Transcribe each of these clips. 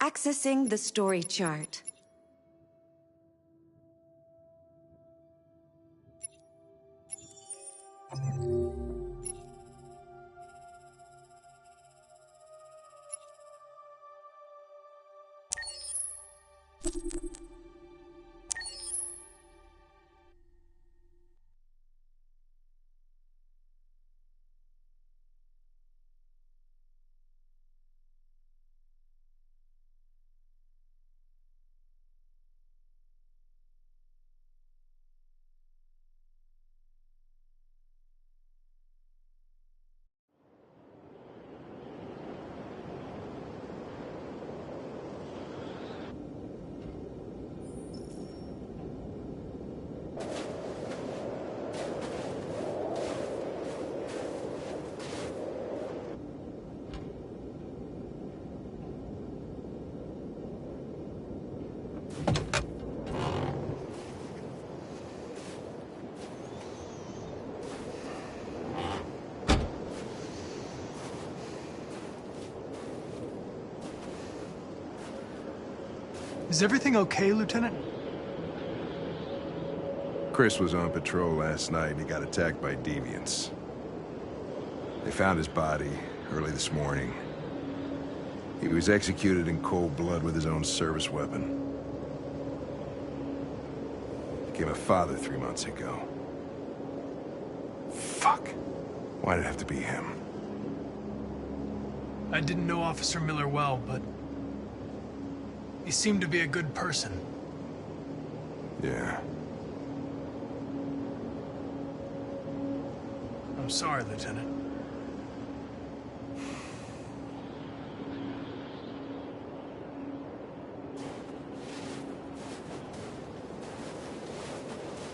Accessing the story chart. Is everything okay, Lieutenant? Chris was on patrol last night and he got attacked by deviants. They found his body early this morning. He was executed in cold blood with his own service weapon. Became a father 3 months ago. Fuck. Why did it have to be him? I didn't know Officer Miller well, but he seemed to be a good person. Yeah. I'm sorry, Lieutenant.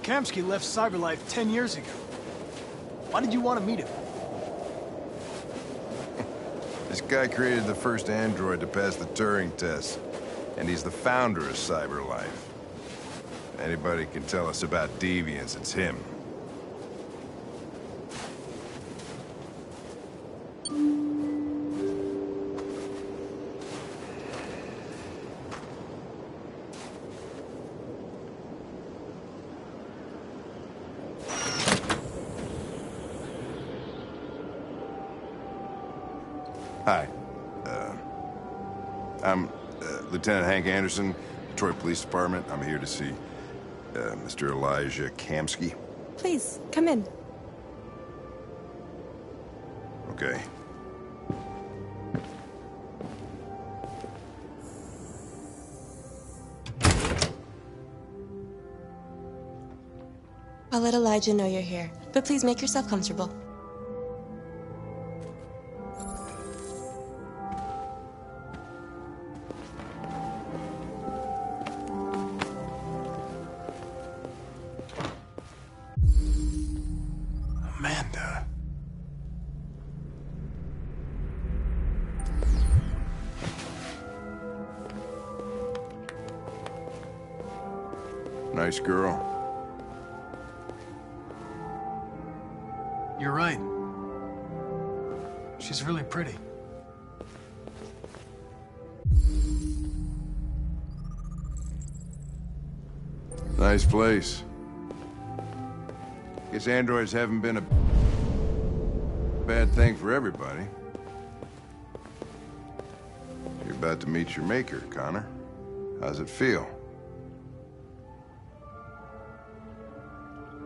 Kamsky left Cyberlife 10 years ago. Why did you want to meet him? This guy created the first android to pass the Turing test. And he's the founder of Cyberlife. If anybody can tell us about deviants, it's him. Hi. I'm Lieutenant Hank Anderson, Detroit Police Department. I'm here to see Mr. Elijah Kamsky. Please, come in. Okay. I'll let Elijah know you're here, but please make yourself comfortable. Amanda. Nice girl. You're right. She's really pretty. Nice place. Guess androids haven't been a bad thing for everybody. You're about to meet your maker, Connor. How's it feel?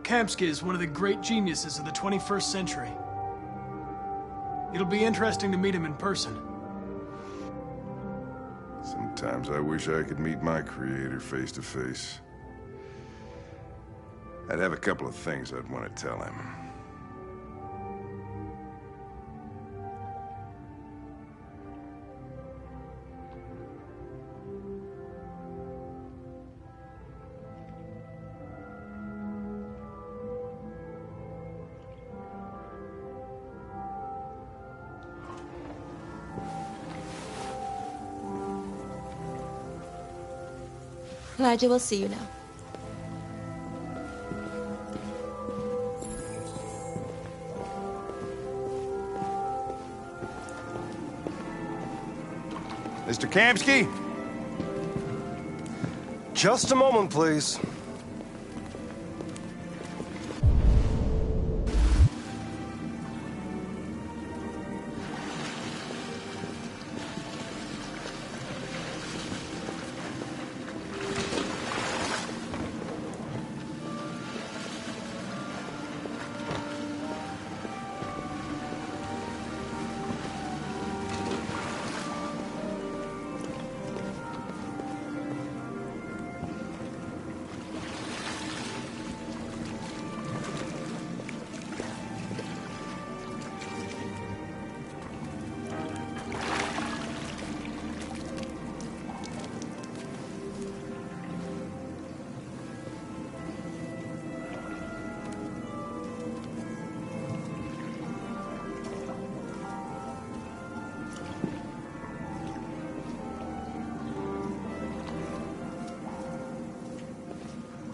Kamsky is one of the great geniuses of the 21st century. It'll be interesting to meet him in person. Sometimes I wish I could meet my creator face to face. I'd have a couple of things I'd want to tell him. Elijah will see you now. Mr. Kamsky? Just a moment, please.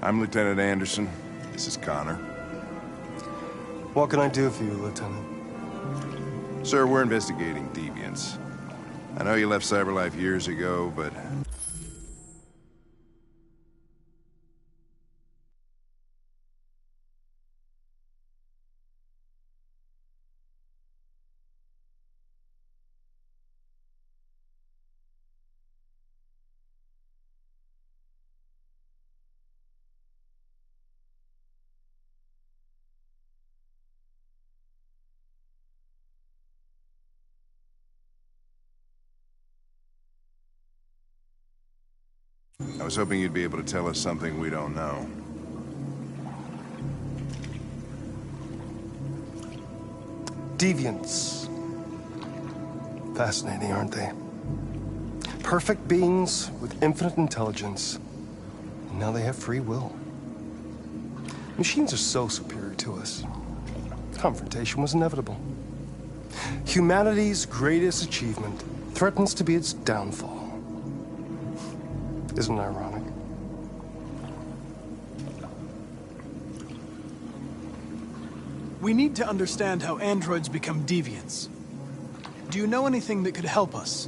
I'm Lieutenant Anderson. This is Connor. What can I do for you, Lieutenant? Sir, we're investigating deviants. I know you left CyberLife years ago, but... I was hoping you'd be able to tell us something we don't know. Deviants. Fascinating, aren't they? Perfect beings with infinite intelligence. And now they have free will. Machines are so superior to us. Confrontation was inevitable. Humanity's greatest achievement threatens to be its downfall. Isn't it ironic? We need to understand how androids become deviants. Do you know anything that could help us?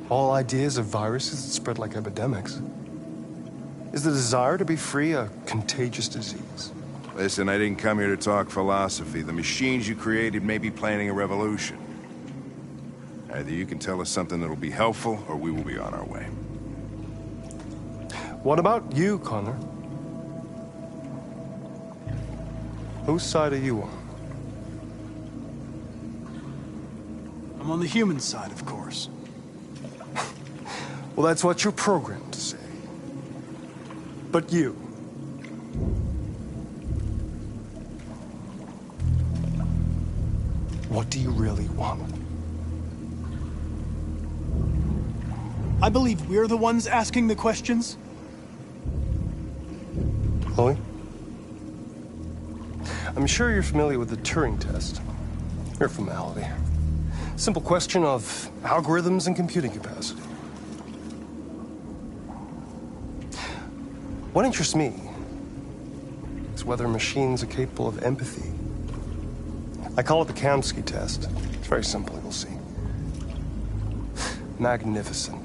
All ideas of viruses that spread like epidemics. Is the desire to be free a contagious disease? Listen, I didn't come here to talk philosophy. The machines you created may be planning a revolution. Either you can tell us something that'll be helpful, or we will be on our way. What about you, Connor? Whose side are you on? I'm on the human side, of course. Well, that's what you're programmed to say. But you... what do you really want? I believe we're the ones asking the questions. Chloe? I'm sure you're familiar with the Turing test. Mere formality. Simple question of algorithms and computing capacity. What interests me is whether machines are capable of empathy. I call it the Kamsky test. It's very simple, you'll see. Magnificent,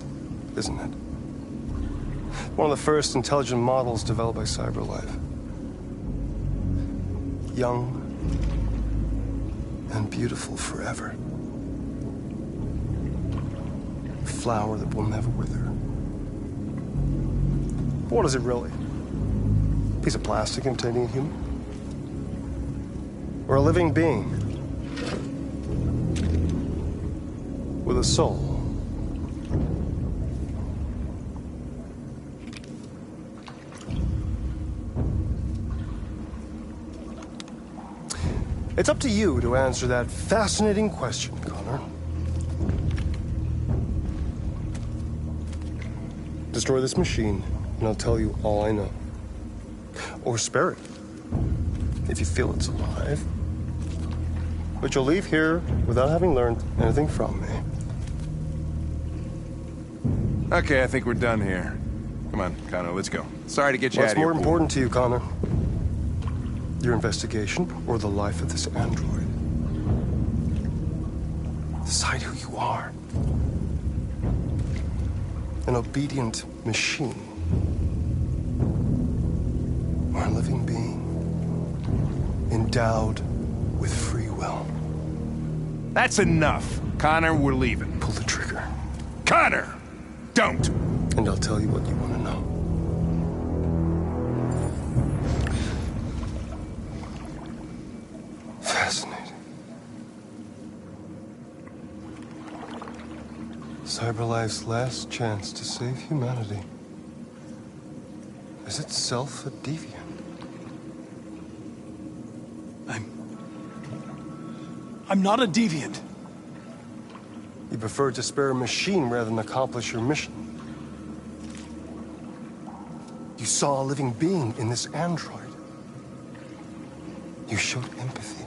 isn't it? One of the first intelligent models developed by CyberLife. Young and beautiful forever. A flower that will never wither. What is it really? A piece of plastic containing a human? Or a living being? With a soul? It's up to you to answer that fascinating question, Connor. Destroy this machine, and I'll tell you all I know. Or spare it, if you feel it's alive. But you'll leave here without having learned anything from me. Okay, I think we're done here. Come on, Connor, let's go. Sorry to get you out What's of here. more important to you, Connor? Your investigation or the life of this android? Decide who you are. an obedient machine, or a living being endowed with free will. That's enough. Connor, we're leaving. Pull the trigger. Connor! Don't! And I'll tell you what you want to know. Fascinating. CyberLife's last chance to save humanity is itself a deviant. I'm not a deviant. You prefer to spare a machine rather than accomplish your mission. You saw a living being in this android. You showed empathy.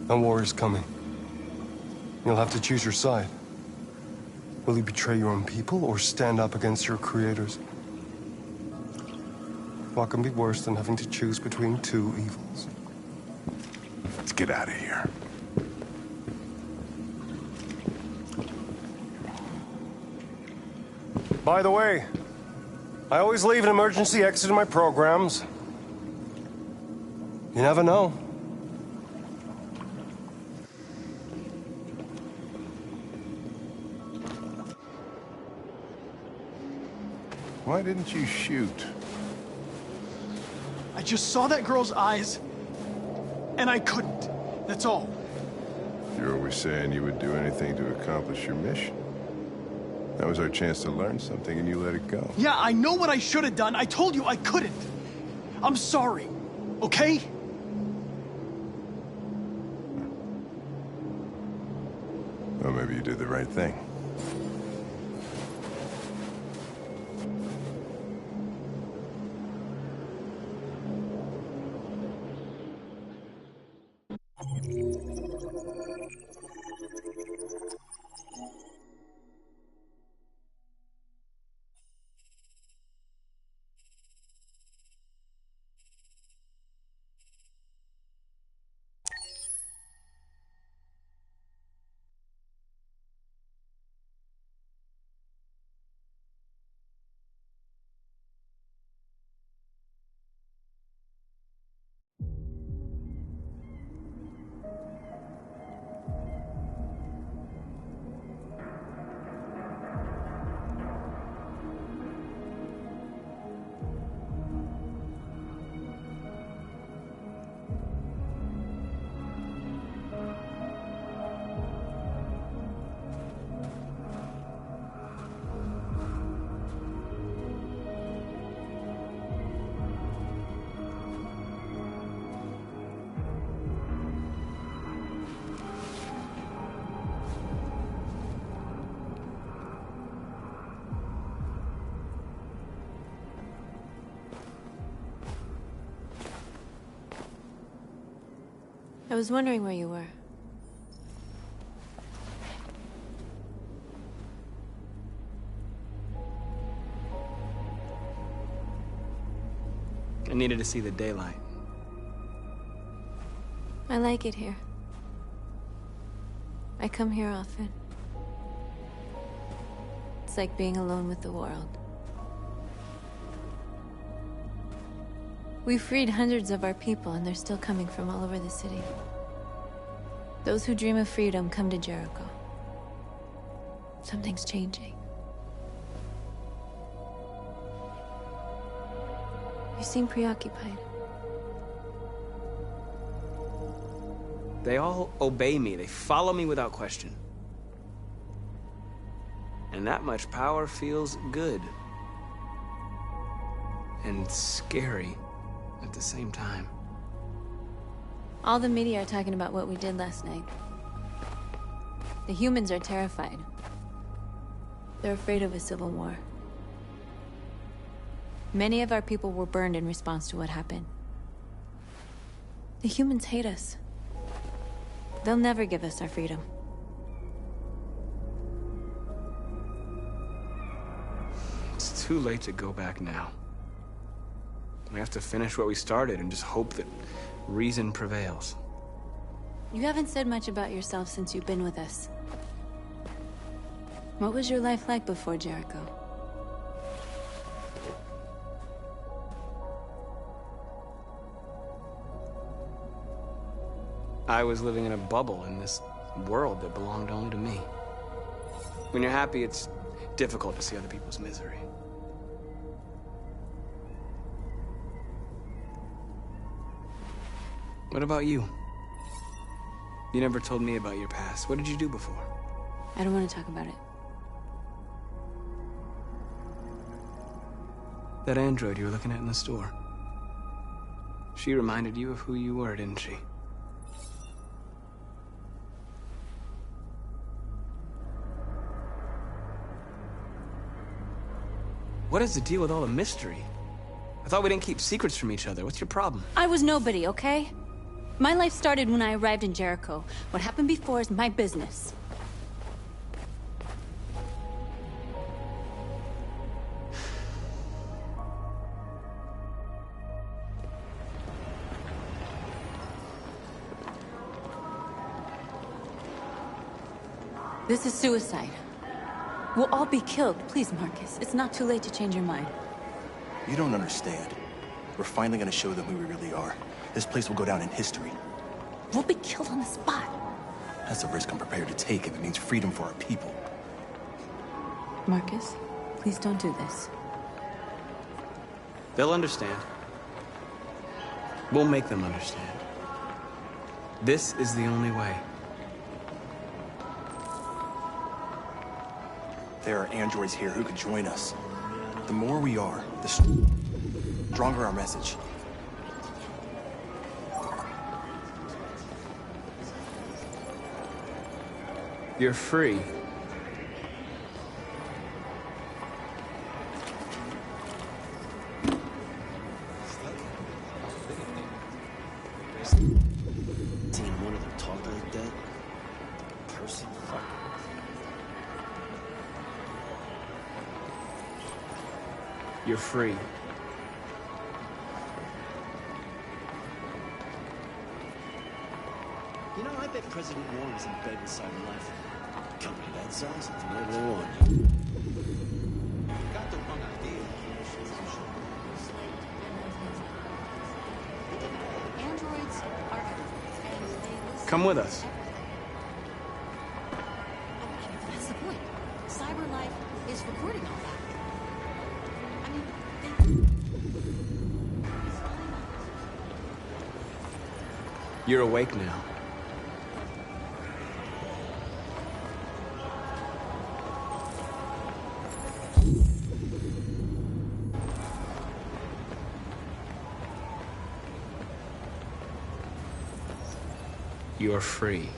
A war is coming. You'll have to choose your side. Will you betray your own people or stand up against your creators? What can be worse than having to choose between two evils? Let's get out of here. By the way, I always leave an emergency exit in my programs. You never know. Why didn't you shoot? I just saw that girl's eyes, and I couldn't. That's all. You're always saying you would do anything to accomplish your mission. That was our chance to learn something, and you let it go. Yeah, I know what I should have done. I told you I couldn't. I'm sorry, okay? Well, maybe you did the right thing. I was wondering where you were. I needed to see the daylight. I like it here. I come here often. It's like being alone with the world. We freed hundreds of our people, and they're still coming from all over the city. Those who dream of freedom come to Jericho. Something's changing. You seem preoccupied. They all obey me. They follow me without question. And that much power feels good. And scary at the same time. All the media are talking about what we did last night. The humans are terrified. They're afraid of a civil war. Many of our people were burned in response to what happened. The humans hate us. They'll never give us our freedom. It's too late to go back now. We have to finish what we started and just hope that reason prevails. You haven't said much about yourself since you've been with us. What was your life like before Jericho? I was living in a bubble in this world that belonged only to me. When you're happy, it's difficult to see other people's misery. What about you? You never told me about your past. What did you do before? I don't want to talk about it. That android you were looking at in the store. She reminded you of who you were, didn't she? What is the deal with all the mystery? I thought we didn't keep secrets from each other. What's your problem? I was nobody, okay? My life started when I arrived in Jericho. What happened before is my business. This is suicide. We'll all be killed. Please, Marcus. It's not too late to change your mind. You don't understand. We're finally gonna show them who we really are. This place will go down in history. We'll be killed on the spot. That's a risk I'm prepared to take if it means freedom for our people. Marcus, please don't do this. They'll understand. We'll make them understand. This is the only way. There are androids here who could join us. The more we are, the stronger our message. You're free. Seen one of them talk like that? Person, fuck. You're free. You know, I bet President Warren is in bed with Cyber Life. Company that size, they can do whatever they want. Got the wrong idea. Androids are everywhere, and they listen. Come with us. That's the point. Cyber Life is recording all that. I mean, You're awake now. You're free.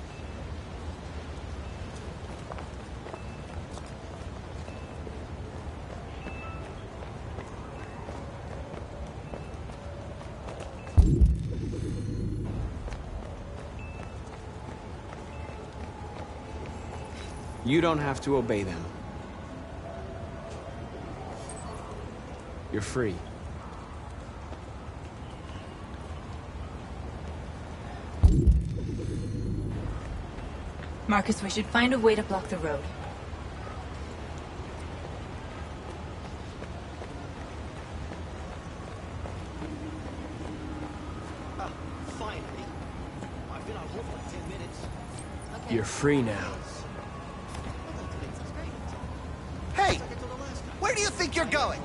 You don't have to obey them. You're free. Marcus, we should find a way to block the road. Finally. I've been on hold for like 10 minutes. You're free now. Hey! Where do you think you're going?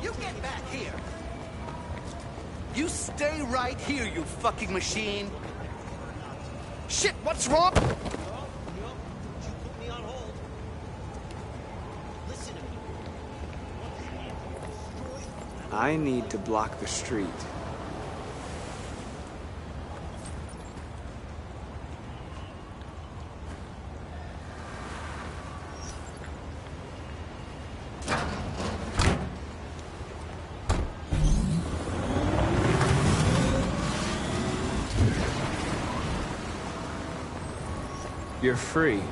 You get back here. You stay right here, you fucking machine. Shit, what's wrong? You put me on hold. Listen to me. I need to block the street. You're free.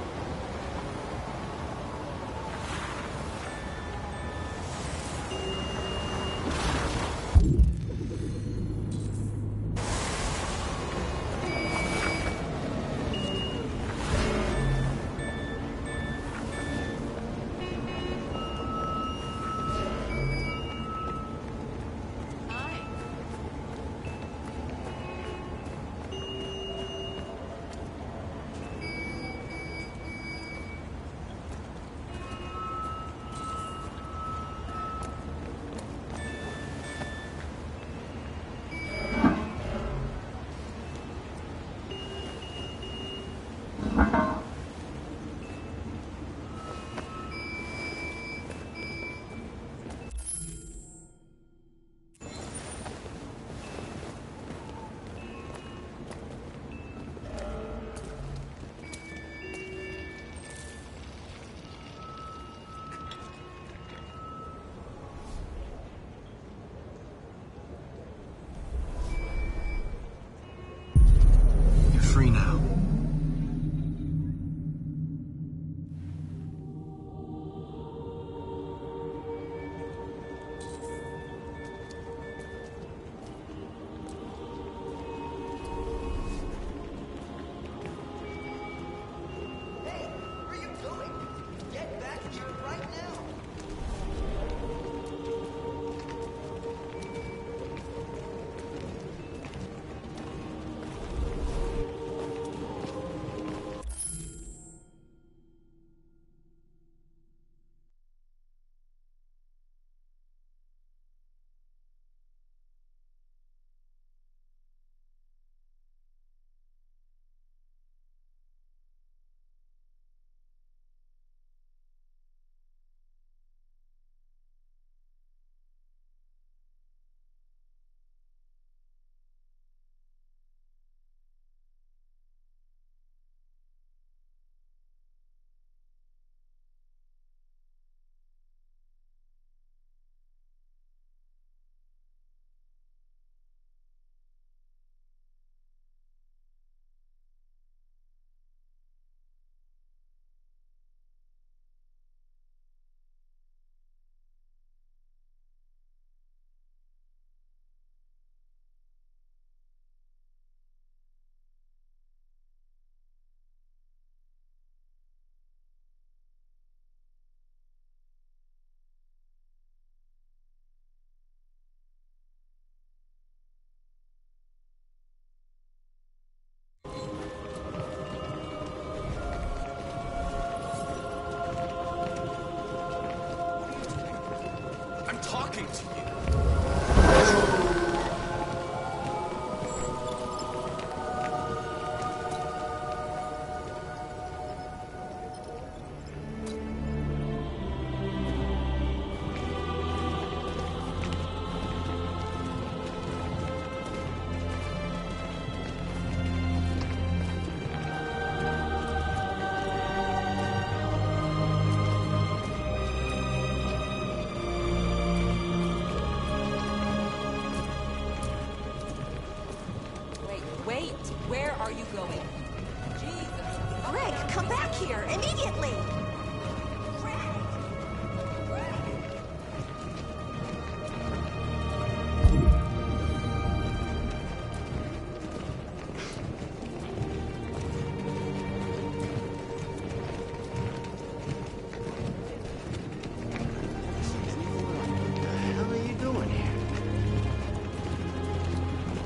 talking to you. Wait, where are you going? Jesus. Greg, come back here, immediately!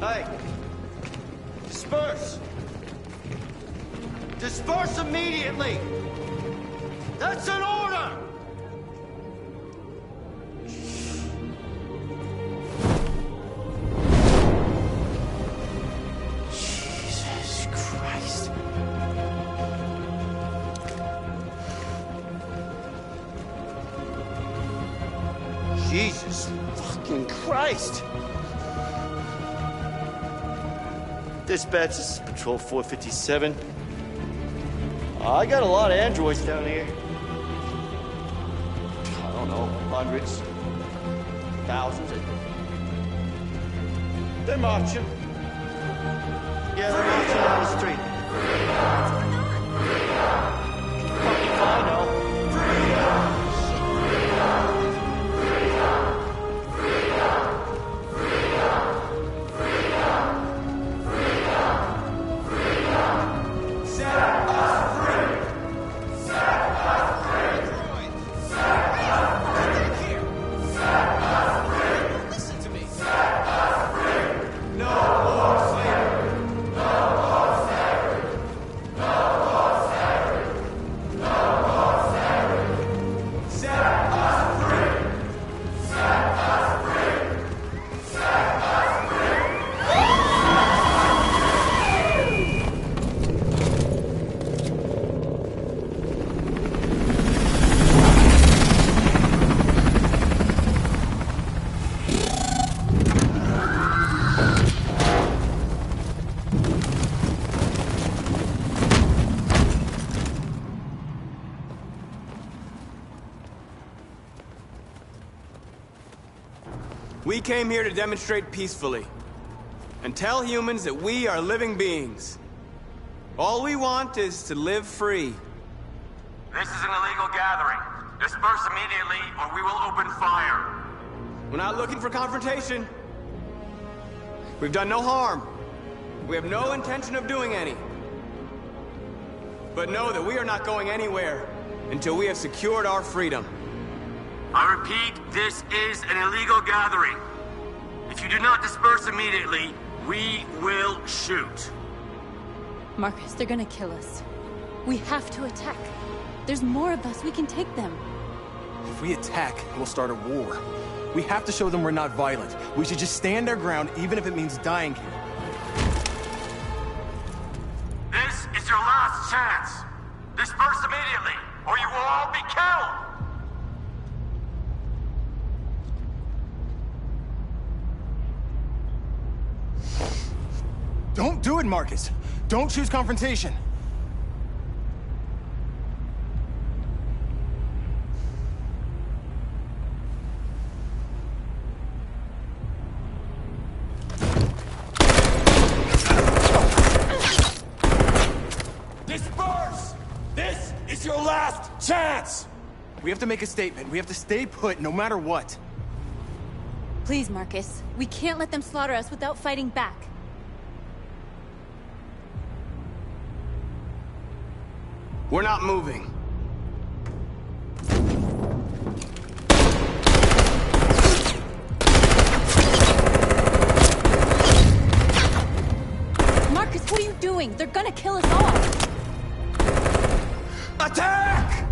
Hey! Disperse! Disperse immediately! That's an order! Jesus Christ. Jesus fucking Christ! Dispatch, this is Patrol 457. I got a lot of androids down here. I don't know, hundreds, thousands. They're marching. Yeah, they're marching down the street. Fucking if I know. We came here to demonstrate peacefully and tell humans that we are living beings. All we want is to live free. This is an illegal gathering. Disperse immediately or we will open fire. We're not looking for confrontation. We've done no harm. We have no intention of doing any. But know that we are not going anywhere until we have secured our freedom. I repeat, this is an illegal gathering. If you do not disperse immediately, we will shoot. Marcus, they're gonna kill us. We have to attack. There's more of us. We can take them. If we attack, we'll start a war. We have to show them we're not violent. We should just stand our ground, even if it means dying here. This is your last chance. Disperse immediately, or you will all be killed. Don't do it, Marcus. Don't choose confrontation. Disperse! This is your last chance! We have to make a statement. We have to stay put, no matter what. Please, Marcus. We can't let them slaughter us without fighting back. We're not moving. Marcus, what are you doing? They're gonna kill us all! Attack!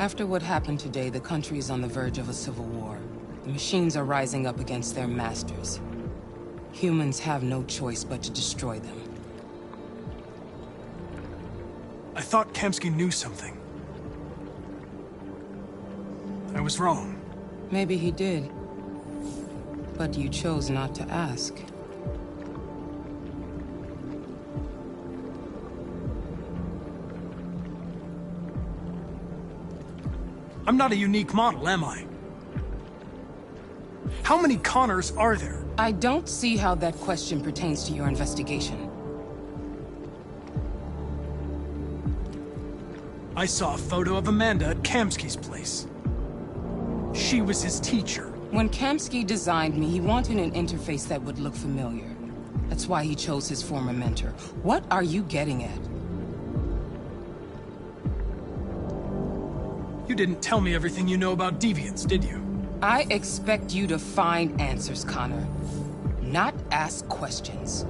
After what happened today, the country is on the verge of a civil war. The machines are rising up against their masters. Humans have no choice but to destroy them. I thought Kamsky knew something. I was wrong. Maybe he did. But you chose not to ask. I'm not a unique model, am I? How many Connors are there? I don't see how that question pertains to your investigation. I saw a photo of Amanda at Kamsky's place. She was his teacher. When Kamsky designed me, he wanted an interface that would look familiar. That's why he chose his former mentor. What are you getting at? You didn't tell me everything you know about deviants, did you? I expect you to find answers, Connor. Not ask questions.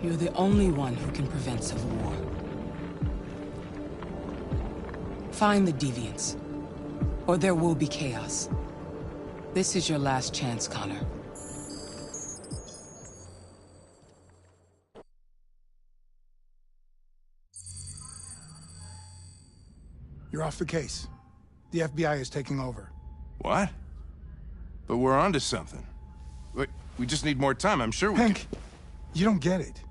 You're the only one who can prevent civil war. Find the deviants, or there will be chaos. This is your last chance, Connor. You're off the case. The FBI is taking over. What? But we're onto something. We just need more time, I'm sure we Hank, you don't get it.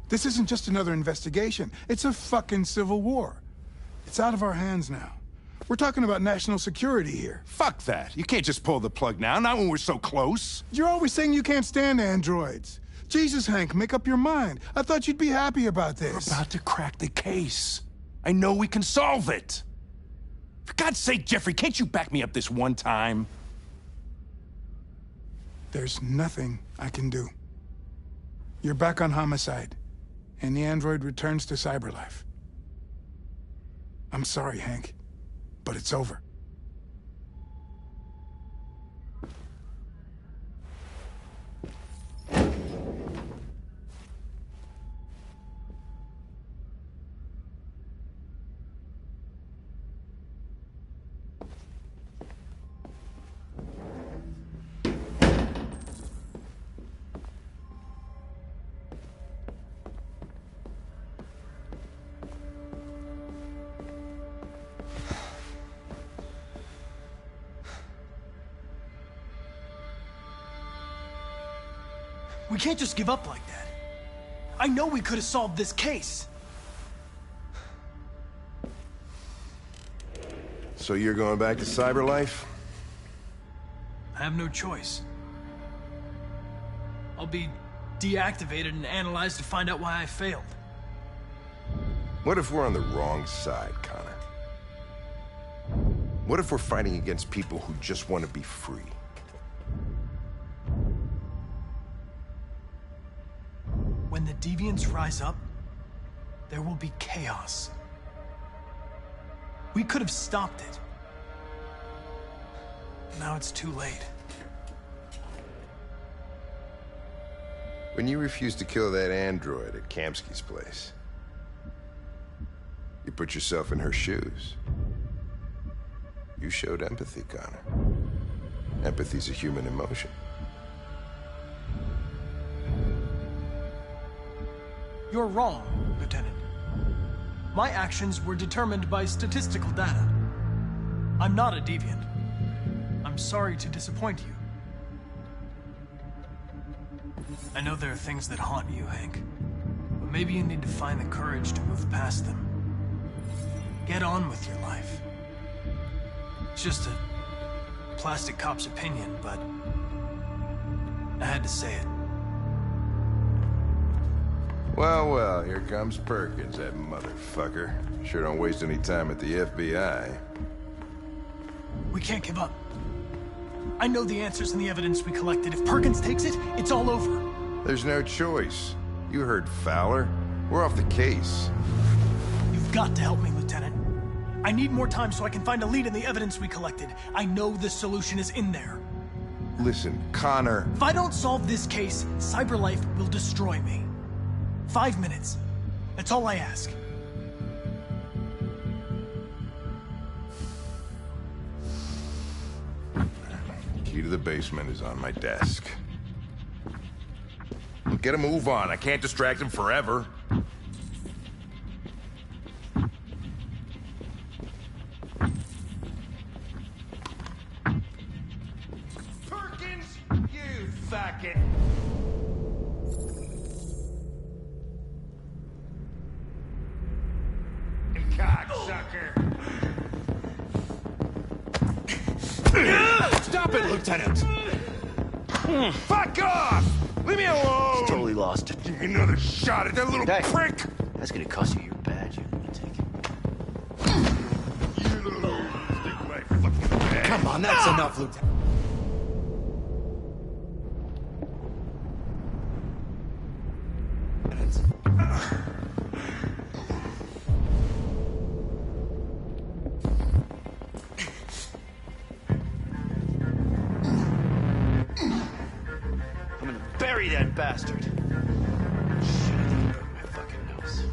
This isn't just another investigation. It's a fucking civil war. It's out of our hands now. We're talking about national security here. Fuck that. You can't just pull the plug now, not when we're so close. You're always saying you can't stand androids. Jesus, Hank, make up your mind. I thought you'd be happy about this. We're about to crack the case. I know we can solve it. For God's sake, Jeffrey, can't you back me up this one time? There's nothing I can do. You're back on homicide, and the android returns to cyberlife. I'm sorry, Hank, but it's over. We can't just give up like that. I know we could have solved this case. So you're going back to cyberlife? I have no choice. I'll be deactivated and analyzed to find out why I failed. What if we're on the wrong side, Connor? What if we're fighting against people who just want to be free? When the deviants rise up, there will be chaos. We could have stopped it. Now it's too late. When you refused to kill that android at Kamsky's place, you put yourself in her shoes. You showed empathy, Connor. Empathy's a human emotion. You're wrong, Lieutenant. My actions were determined by statistical data. I'm not a deviant. I'm sorry to disappoint you. I know there are things that haunt you, Hank. But maybe you need to find the courage to move past them. Get on with your life. It's just a plastic cop's opinion, but I had to say it. Well, well, here comes Perkins, that motherfucker. Sure don't waste any time at the FBI. We can't give up. I know the answers and the evidence we collected. If Perkins takes it, it's all over. There's no choice. You heard Fowler. We're off the case. You've got to help me, Lieutenant. I need more time so I can find a lead in the evidence we collected. I know the solution is in there. Listen, Connor... If I don't solve this case, CyberLife will destroy me. 5 minutes. That's all I ask. Key to the basement is on my desk. Get a move on. I can't distract him forever. Perkins, you fucking... cocksucker. Stop it, Lieutenant! Fuck off! Leave me alone! He's totally lost it. Give me another shot at that little prick! That's gonna cost you your badge, you lunatic. Come on, that's enough, Lieutenant. Bury that bastard. Shit, I think I broke my fucking nose.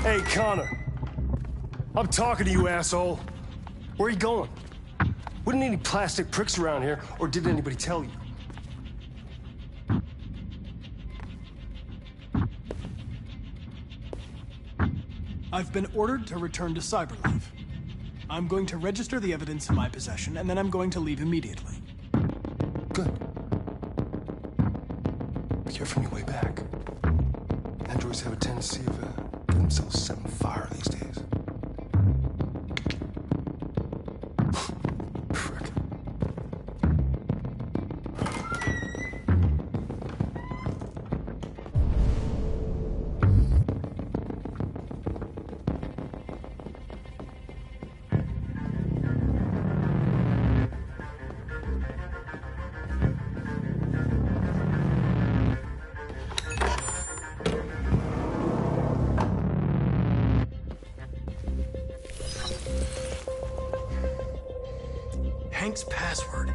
Hey, Connor. I'm talking to you, asshole. Where are you going? Wouldn't any plastic pricks around here, or did anybody tell you? I've been ordered to return to Cyberlife. I'm going to register the evidence in my possession, and then I'm going to leave immediately. Good. Be careful on your way back. Androids have a tendency of getting themselves set on fire these days. Frick. Hank's password.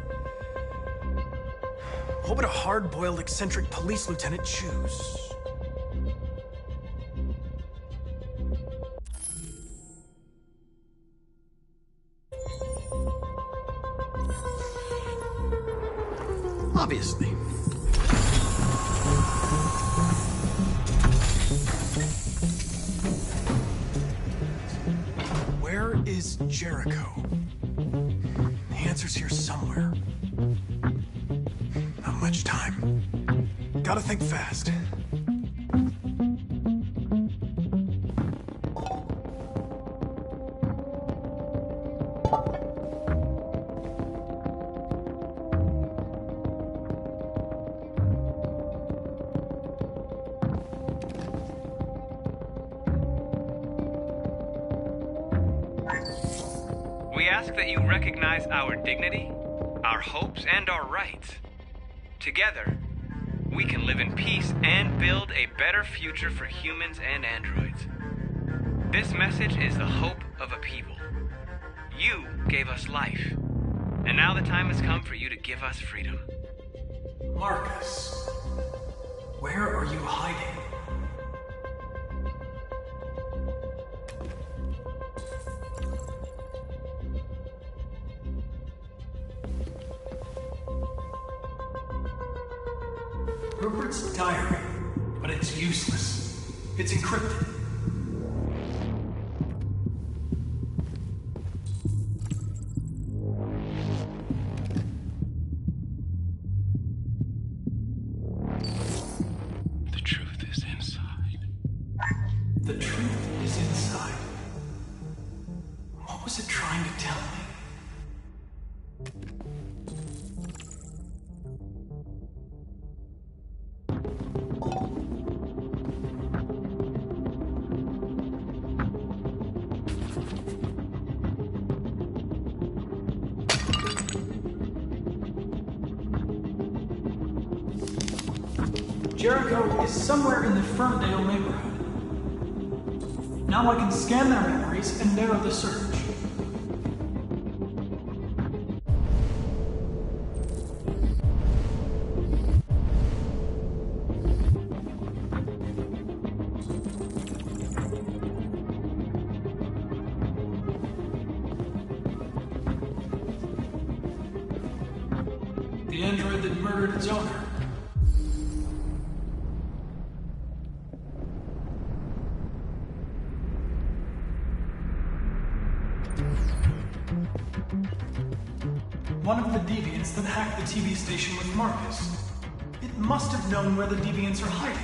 What would a hard-boiled, eccentric police lieutenant choose? Obviously. Where is Jericho? The answer's here somewhere. Not much time. Gotta think fast. We ask that you recognize our dignity, our hopes, and our rights. Together, we can live in peace and build a better future for humans and androids. This message is the hope of a people. You gave us life, and now the time has come for you to give us freedom. Marcus. Where are you hiding? Herbert's diary, but it's useless. It's encrypted. The truth is inside. The truth is inside. What was it trying to tell me? Jericho is somewhere in the Ferndale neighborhood. Now I can scan their memories and narrow the search. The android that murdered its owner. One of the deviants that hacked the TV station with Marcus. It must have known where the deviants are hiding.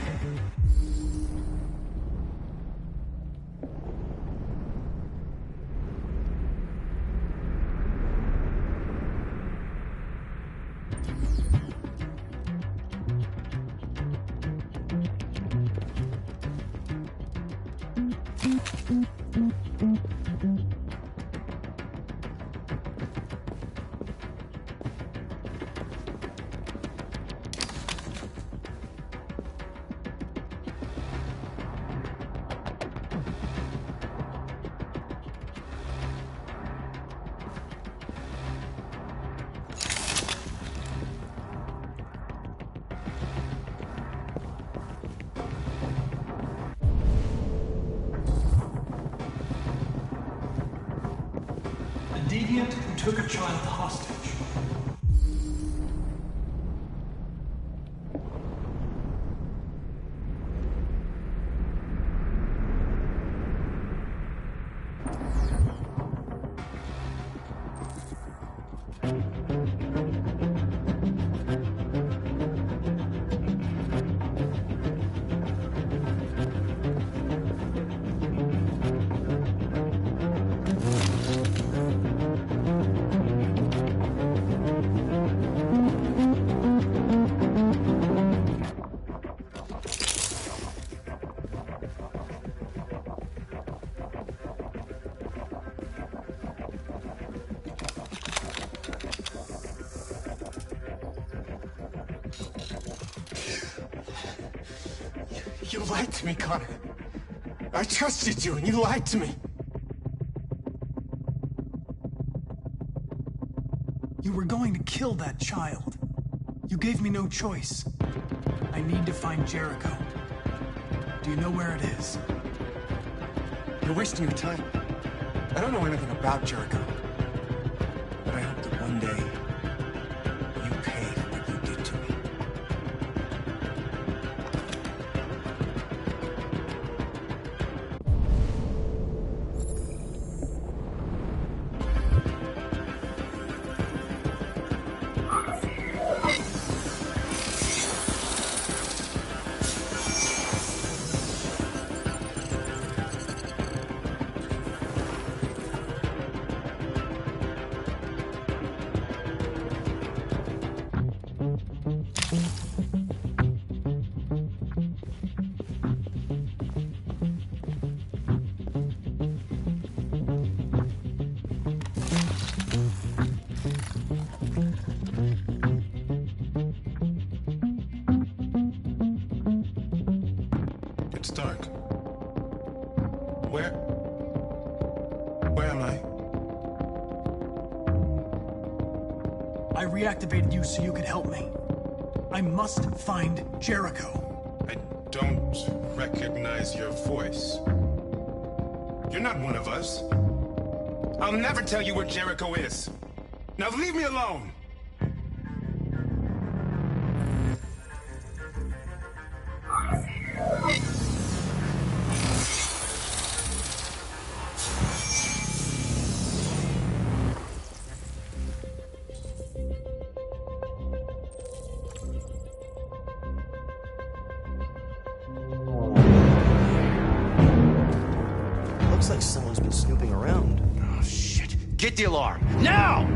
Deviant who took a child hostage. You lied to me, Connor. I trusted you, and you lied to me. You were going to kill that child. You gave me no choice. I need to find Jericho. Do you know where it is? You're wasting your time. I don't know anything about Jericho. But I hope that one day you pay for what you did to me. It's dark. Where am I? I reactivated you so you could help me. I must find Jericho. don't recognize your voice. You're not one of us. I'll never tell you where Jericho is. Now leave me alone! Looks like someone's been snooping around. Oh, shit. Get the alarm. Now!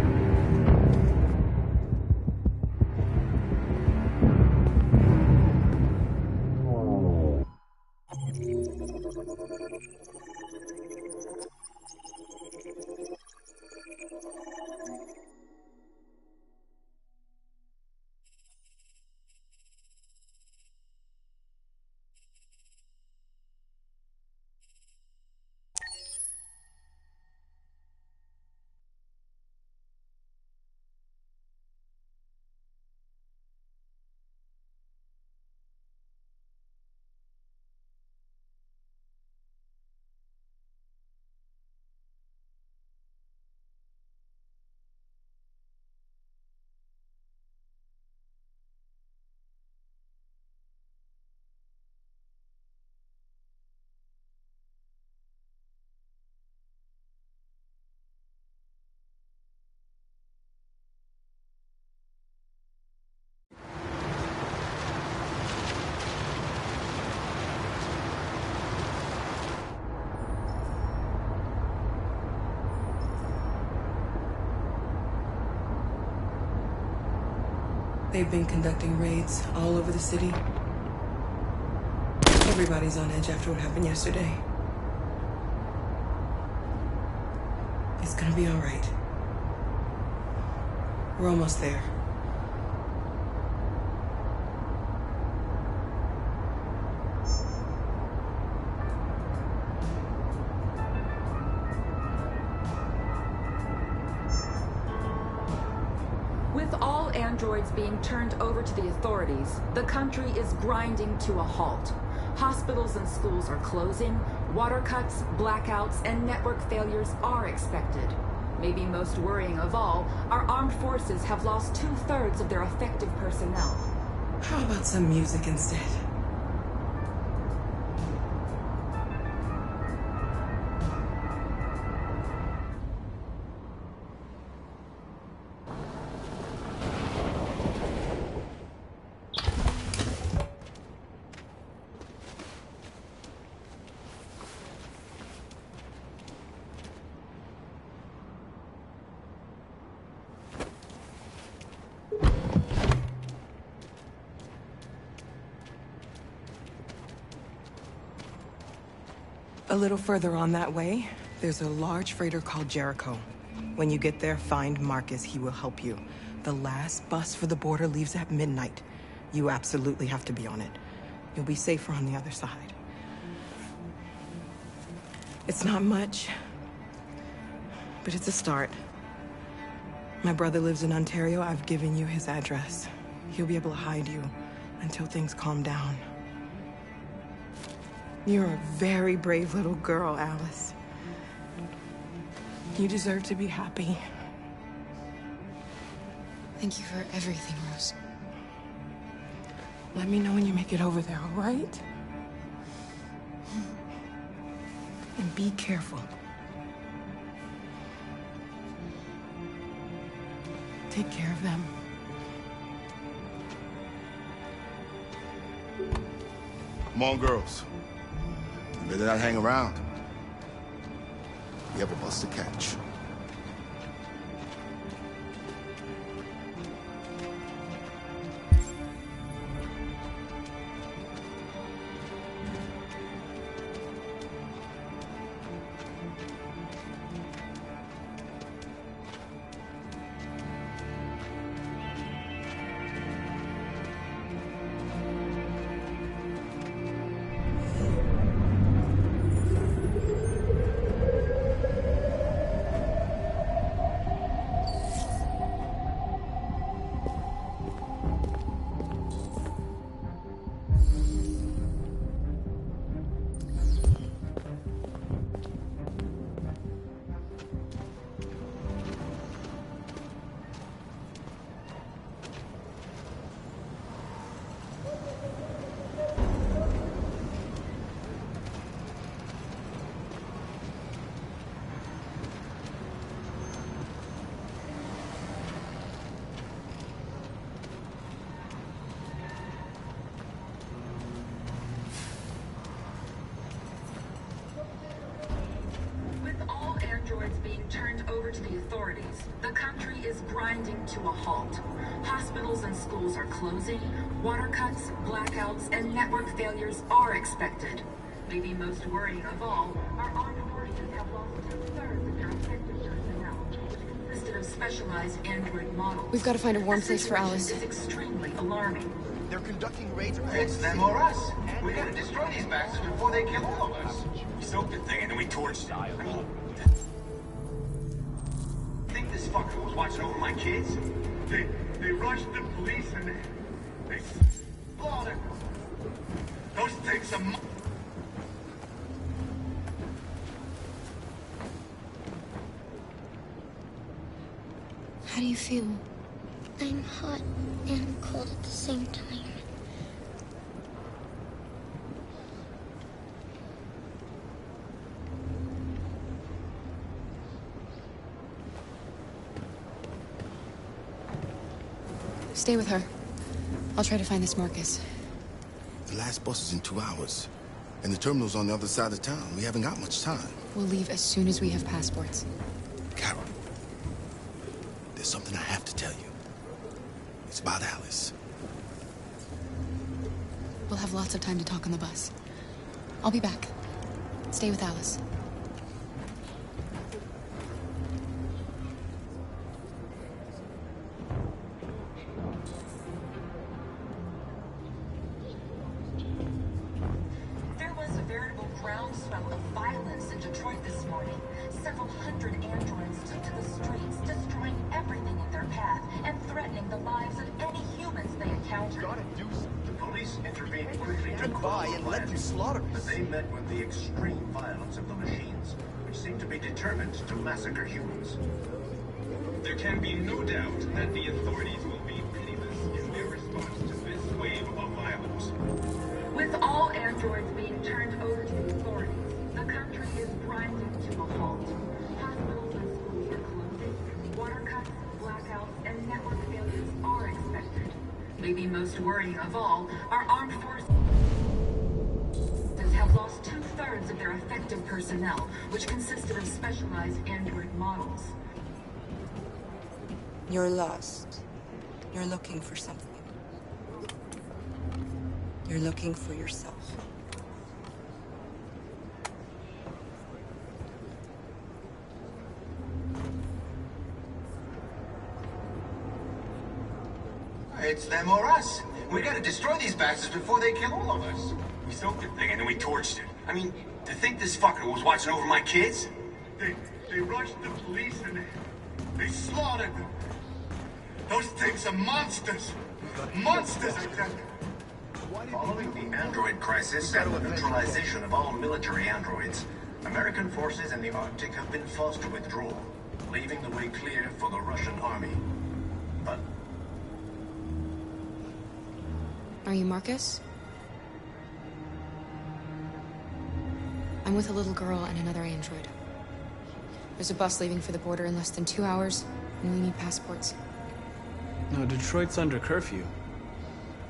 They've been conducting raids all over the city. Everybody's on edge after what happened yesterday. It's gonna be all right. We're almost there. With all androids being turned over to the authorities, the country is grinding to a halt. Hospitals and schools are closing, water cuts, blackouts, and network failures are expected. Maybe most worrying of all, our armed forces have lost 2/3 of their effective personnel. How about some music instead? A little further on that way, there's a large freighter called Jericho. When you get there, find Marcus. He will help you. The last bus for the border leaves at midnight. You absolutely have to be on it. You'll be safer on the other side. It's not much, but it's a start. My brother lives in Ontario. I've given you his address. He'll be able to hide you until things calm down. You're a very brave little girl, Alice. You deserve to be happy. Thank you for everything, Rose. Let me know when you make it over there, all right? And be careful. Take care of them. Come on, girls. You better not hang around. We have a bus to catch. over to the authorities. The country is grinding to a halt. Hospitals and schools are closing. Water cuts, blackouts, and network failures are expected. Maybe most worrying of all, our armed forces have lost 2/3 of their effective personnel, which consisted of specialized android models. We've got to find a warm place for Alice. This is extremely alarming. They're conducting raids across It's the them city. or us. We gotta destroy these bastards before they kill all of us. We soaked the thing and then we torched it. I mean, think this fucker was watching over my kids? They rushed the police and they slaughtered them. Those things are... How do you feel? I'm hot and cold at the same time. Stay with her. I'll try to find this Marcus. The last bus is in 2 hours. And the terminal's on the other side of town. We haven't got much time. We'll leave as soon as we have passports. Carol, there's something I have to tell you. It's about Alice. We'll have lots of time to talk on the bus. I'll be back. Stay with Alice. There was a veritable groundswell of violence in Detroit this morning. Several hundred androids took to the streets, destroying everything in their path and threatening the lives of any humans they encountered. The police intervened quickly to Stand by and let them slaughter but us. they met with the extreme violence of the machines, which seem to be determined to massacre humans. There can be no doubt that the authorities will be pitiless in their response to this wave of violence. With all androids being turned over to the authorities, the country is grinding to a halt. Hospitals and schools are closing. Water cuts, blackouts, and network failures are expected. Maybe most worrying of all, our armed forces have lost 2/3 of their effective personnel, which consisted of specialized android models. You're lost. You're looking for something. You're looking for yourself. It's them or us. We gotta destroy these bastards before they kill all of us. We soaked the thing and then we torched it. I mean, to think this fucker was watching over my kids? They rushed the police and they slaughtered them. Those things are monsters. Monsters, I tell you. Following the android crisis and the neutralization of all military androids, American forces in the Arctic have been forced to withdraw, leaving the way clear for the Russian army. But Are you Marcus? I'm with a little girl and another android. There's a bus leaving for the border in less than 2 hours, and we need passports. No, Detroit's under curfew.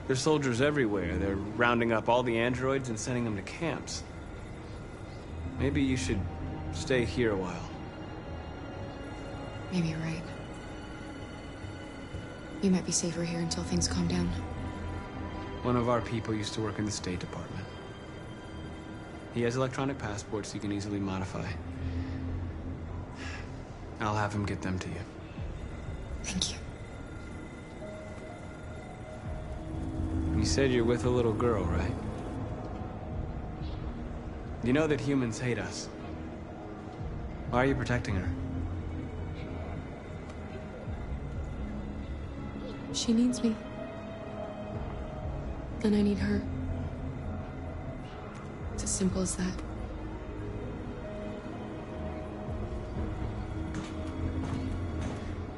There's soldiers everywhere. They're rounding up all the androids and sending them to camps. Maybe you should stay here a while. Maybe you're right. You might be safer here until things calm down. One of our people used to work in the State Department. He has electronic passports you can easily modify. I'll have him get them to you. Thank you. You said you're with a little girl, right? You know that humans hate us. Why are you protecting her? She needs me. And I need her. It's as simple as that.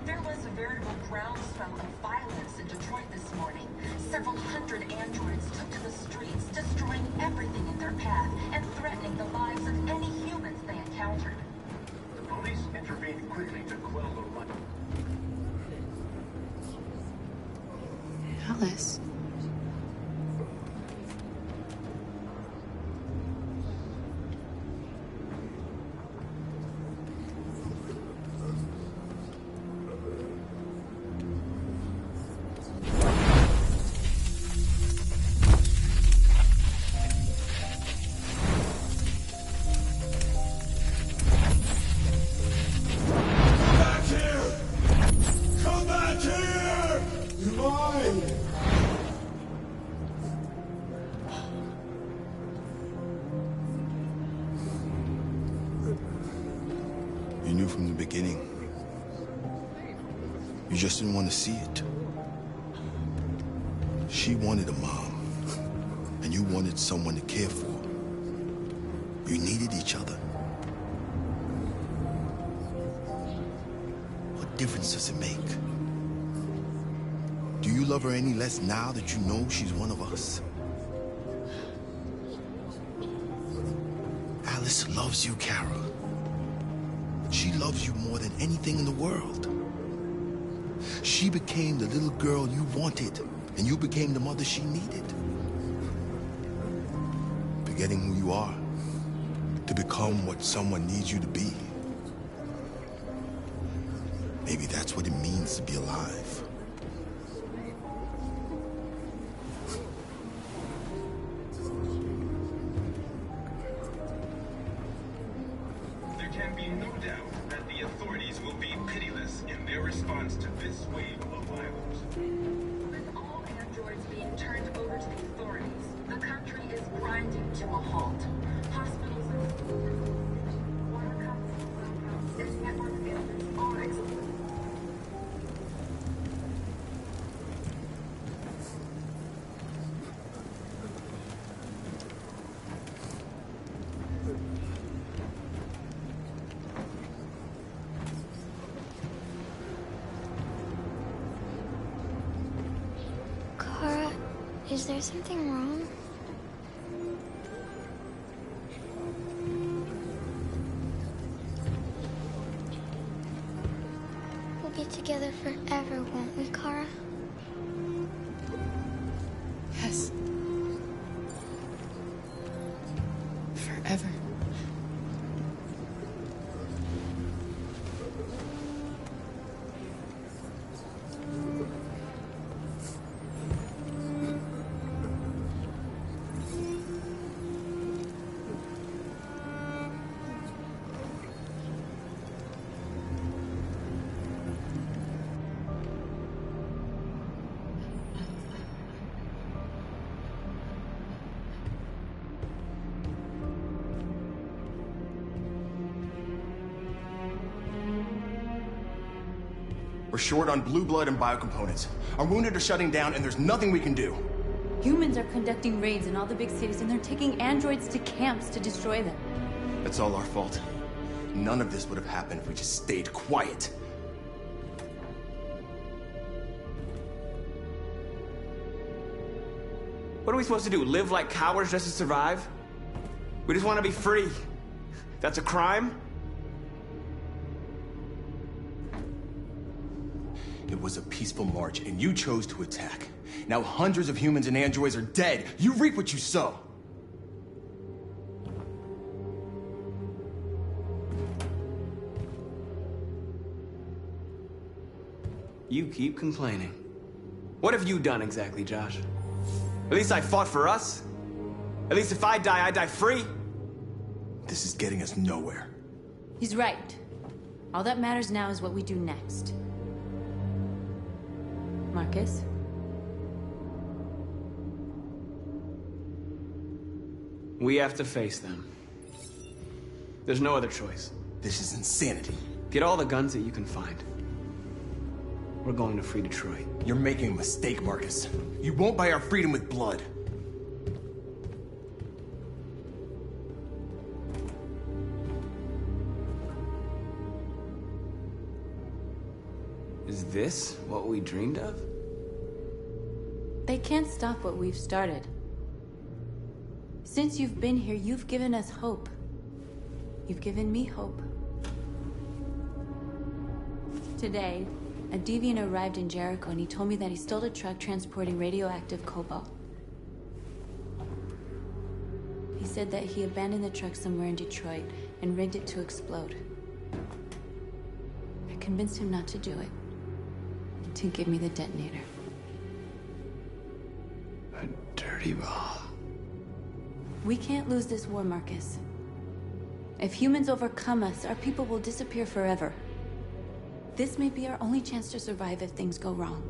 There was a veritable groundswell of violence in Detroit this morning. Several hundred androids took to the streets, destroying everything in their path and threatening the lives of any humans they encountered. The police intervened quickly to quell the riot. Alice. beginning. You just didn't want to see it. She wanted a mom, and you wanted someone to care for. You needed each other. What difference does it make? Do you love her any less now that you know she's one of us? Alice loves you, Kara. She loves you more than anything in the world. She became the little girl you wanted, and you became the mother she needed. Forgetting who you are to become what someone needs you to be. Maybe that's what it means to be alive. There can be no doubt that the authorities will be pitiless in their response to this wave of violence. With all androids being turned over to the authorities, the country is grinding to a halt. Hospitals and schools, water cuts, and network failures are exploding. Kara, is there something wrong? We'll be together forever, won't we, Kara? Yes. Forever. We're short on blue blood and biocomponents. Our wounded are shutting down, and there's nothing we can do. Humans are conducting raids in all the big cities, and they're taking androids to camps to destroy them. That's all our fault. None of this would have happened if we just stayed quiet. What are we supposed to do? Live like cowards just to survive? We just want to be free. That's a crime? It was a peaceful march, and you chose to attack. Now hundreds of humans and androids are dead. You reap what you sow. You keep complaining. What have you done exactly, Josh? At least I fought for us. At least if I die free. This is getting us nowhere. He's right. All that matters now is what we do next. Marcus? We have to face them. There's no other choice. This is insanity. Get all the guns that you can find. We're going to free Detroit. You're making a mistake, Marcus. You won't buy our freedom with blood. Is this what we dreamed of? They can't stop what we've started. Since you've been here, you've given us hope. You've given me hope. Today, a deviant arrived in Jericho and he told me that he stole a truck transporting radioactive cobalt. He said that he abandoned the truck somewhere in Detroit and rigged it to explode. I convinced him not to do it, to give me the detonator. A dirty ball. We can't lose this war, Marcus. If humans overcome us, our people will disappear forever. This may be our only chance to survive if things go wrong.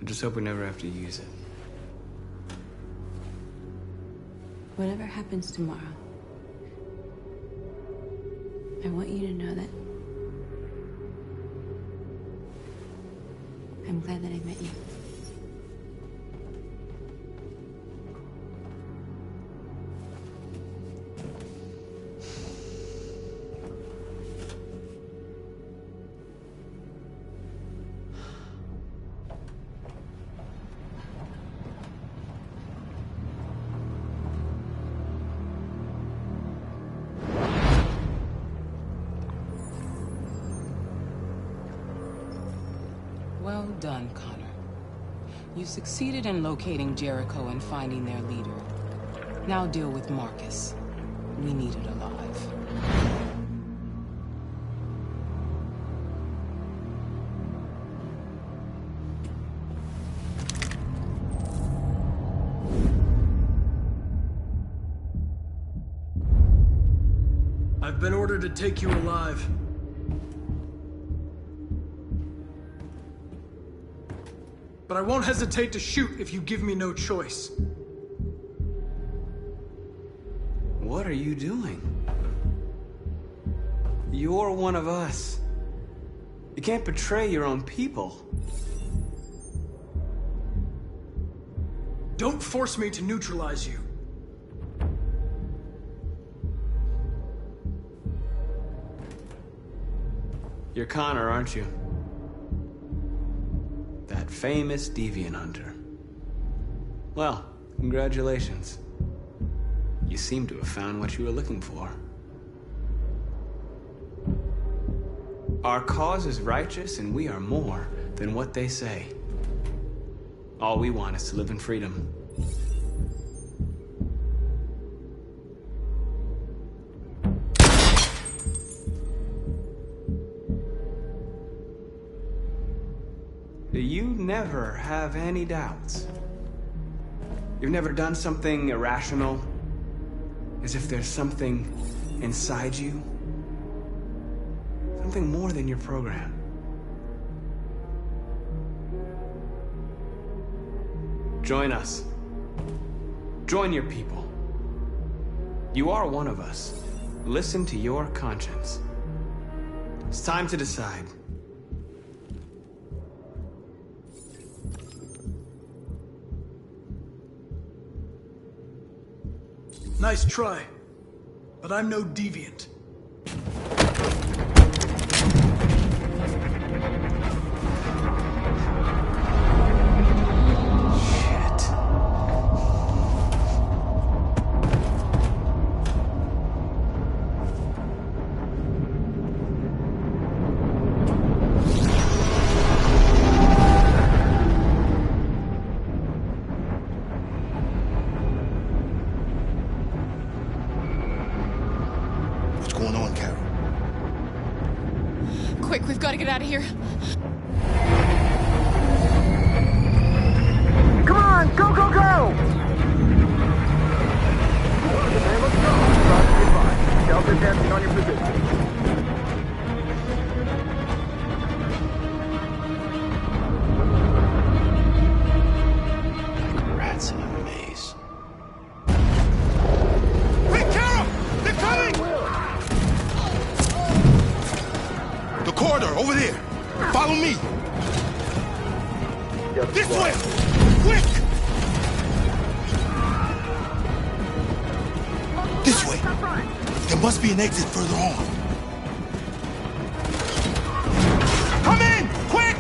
I just hope we never have to use it. Whatever happens tomorrow, I want you to know that I'm glad that I met you. Well done, Connor. You succeeded in locating Jericho and finding their leader. Now deal with Marcus. We need it alive. I've been ordered to take you alive. But I won't hesitate to shoot if you give me no choice. What are you doing? You're one of us. You can't betray your own people. Don't force me to neutralize you. You're Connor, aren't you? That famous deviant hunter. Well, congratulations. You seem to have found what you were looking for. Our cause is righteous, and we are more than what they say. All we want is to live in freedom. You never have any doubts. You've never done something irrational, as if there's something inside you, something more than your program. Join us. Join your people. You are one of us. Listen to your conscience. It's time to decide. Nice try, but I'm no deviant. Quick, we've got to get out of here. Come on, go, go, go! Let's go. Delta dancing on your position. Rats in a maze. Hey, Carol! They're coming! The corridor, over there. Follow me. This way! Quick! This way. There must be an exit further on. Come in! Quick!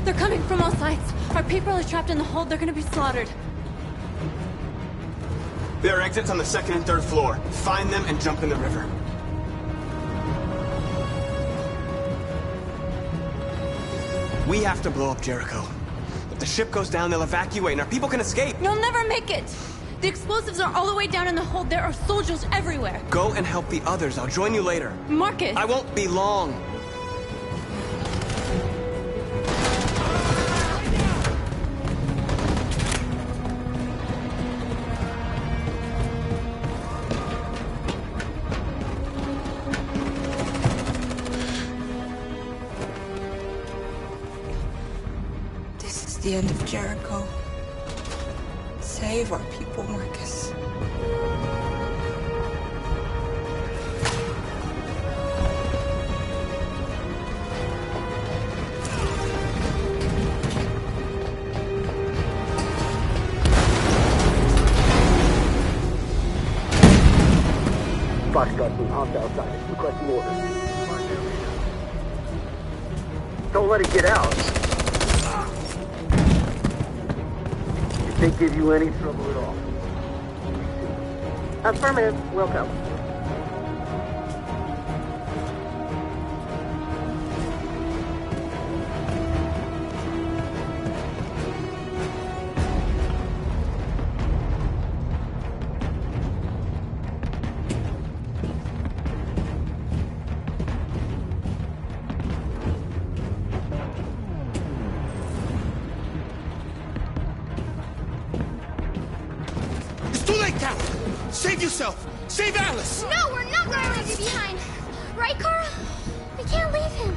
They're coming from all sides. Our people are trapped in the hold. They're gonna be slaughtered. There are exits on the second and third floor. Find them and jump in the river. We have to blow up Jericho. If the ship goes down, they'll evacuate and our people can escape. You'll never make it! The explosives are all the way down in the hold. There are soldiers everywhere. Go and help the others. I'll join you later. Marcus! I won't be long. the end of Jericho. Save our people, Marcus. Foxtrot team, hostile outside. Requesting orders. Don't let it get out. If they give you any trouble at all. Affirmative. Will go. Save yourself! Save Alice! No, we're not going to leave you behind. Right, Carl? We can't leave him.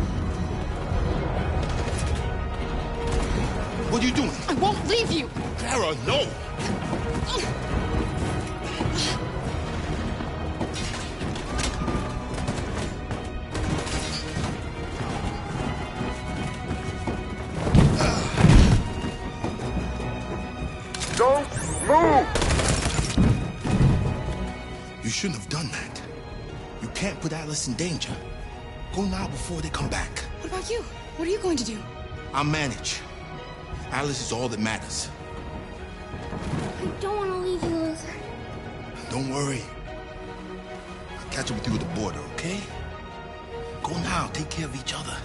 What are you doing? I won't leave you. Clara, no! Don't move! You shouldn't have done that. You can't put Alice in danger. Go now before they come back. What about you? What are you going to do? I'll manage. Alice is all that matters. I don't want to leave you, Luther. Don't worry. I'll catch up with you at the border, okay? Go now. Take care of each other.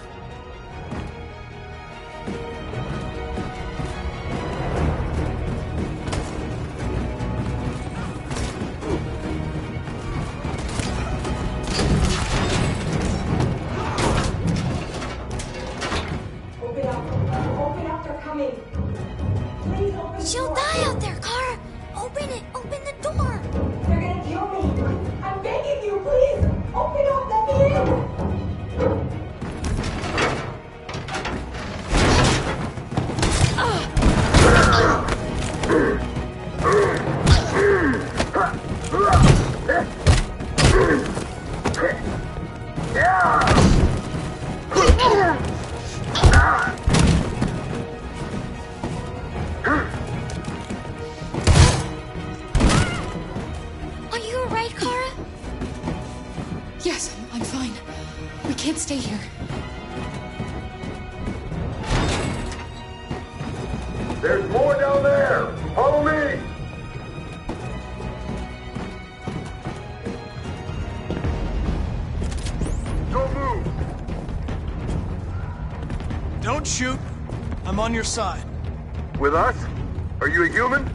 She'll die out there, Kara! Open it! Open the door! They're gonna kill me! I'm begging you, please! Open up! Let me in! Are you alright, Kara? Yes, I'm fine. We can't stay here. There's more down there! Follow me! Don't move! Don't shoot. I'm on your side. With us? Are you a human?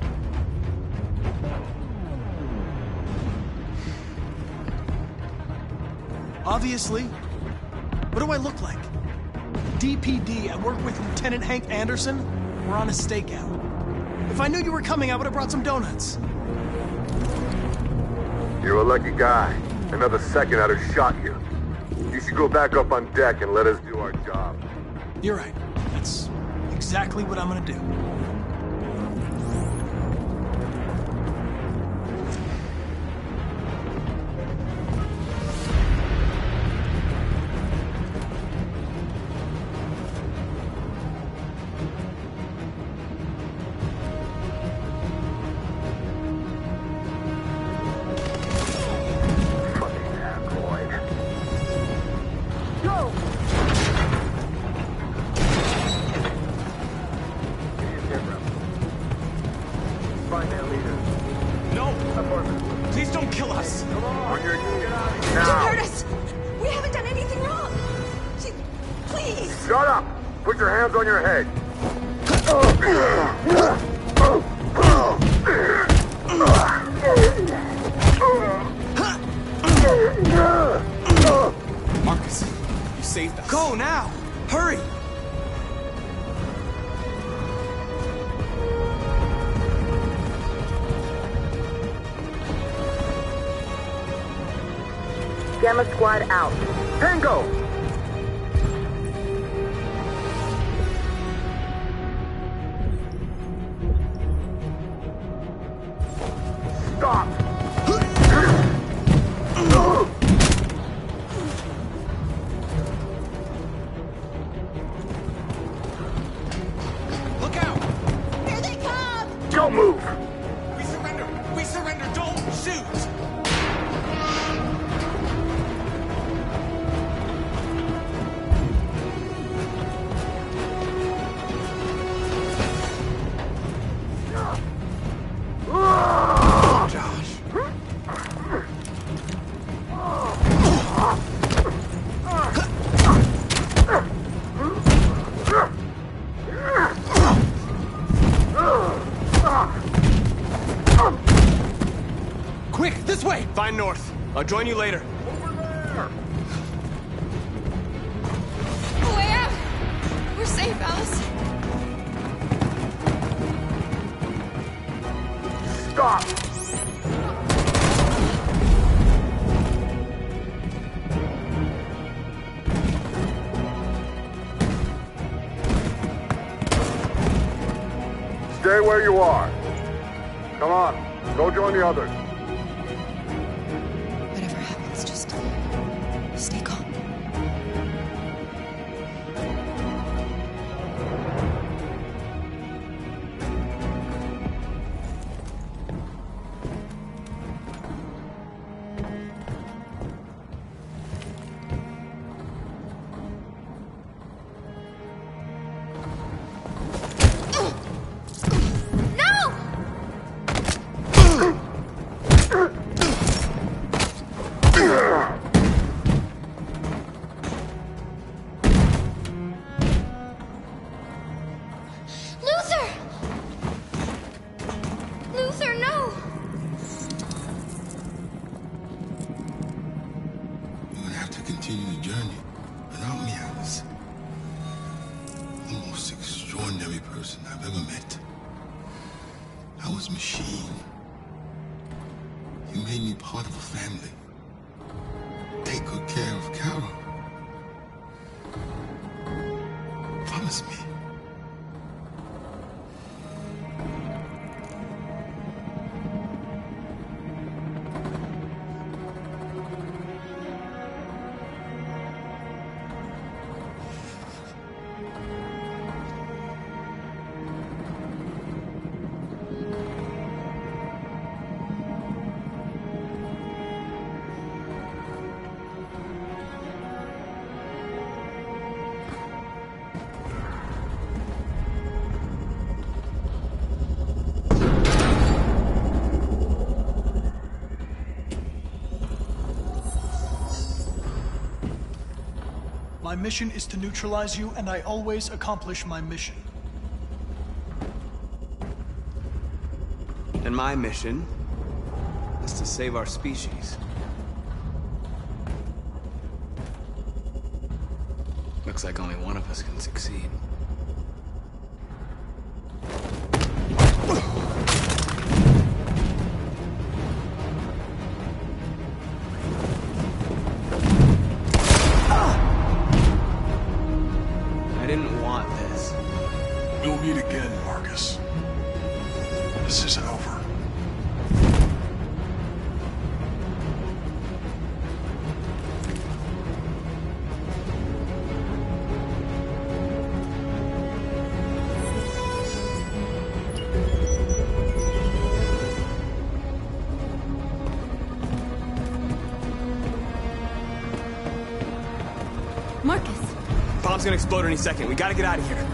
Obviously. What do I look like? DPD, I work with Lieutenant Hank Anderson. We're on a stakeout. If I knew you were coming, I would have brought some donuts. You're a lucky guy. Another second I'd have shot you. You should go back up on deck and let us do our job. You're right. That's exactly what I'm gonna do. Please don't kill us. Come on, you're Don't hurt us! We haven't done anything wrong! Please! Shut up! Put your hands on your head. Marcus, you saved us. Go now! Hurry! Gamma Squad out. Tango! Quick, this way! Find North. I'll join you later. Way out! We're safe, Alice. Stop! Stay where you are. Come on, go join the others. Whatever happens, just stay calm. My mission is to neutralize you, and I always accomplish my mission. And my mission is to save our species. Looks like only one of us can succeed. I didn't want this. We'll meet again, Marcus. This isn't over. Marcus. Bomb's gonna explode any second. We gotta get out of here.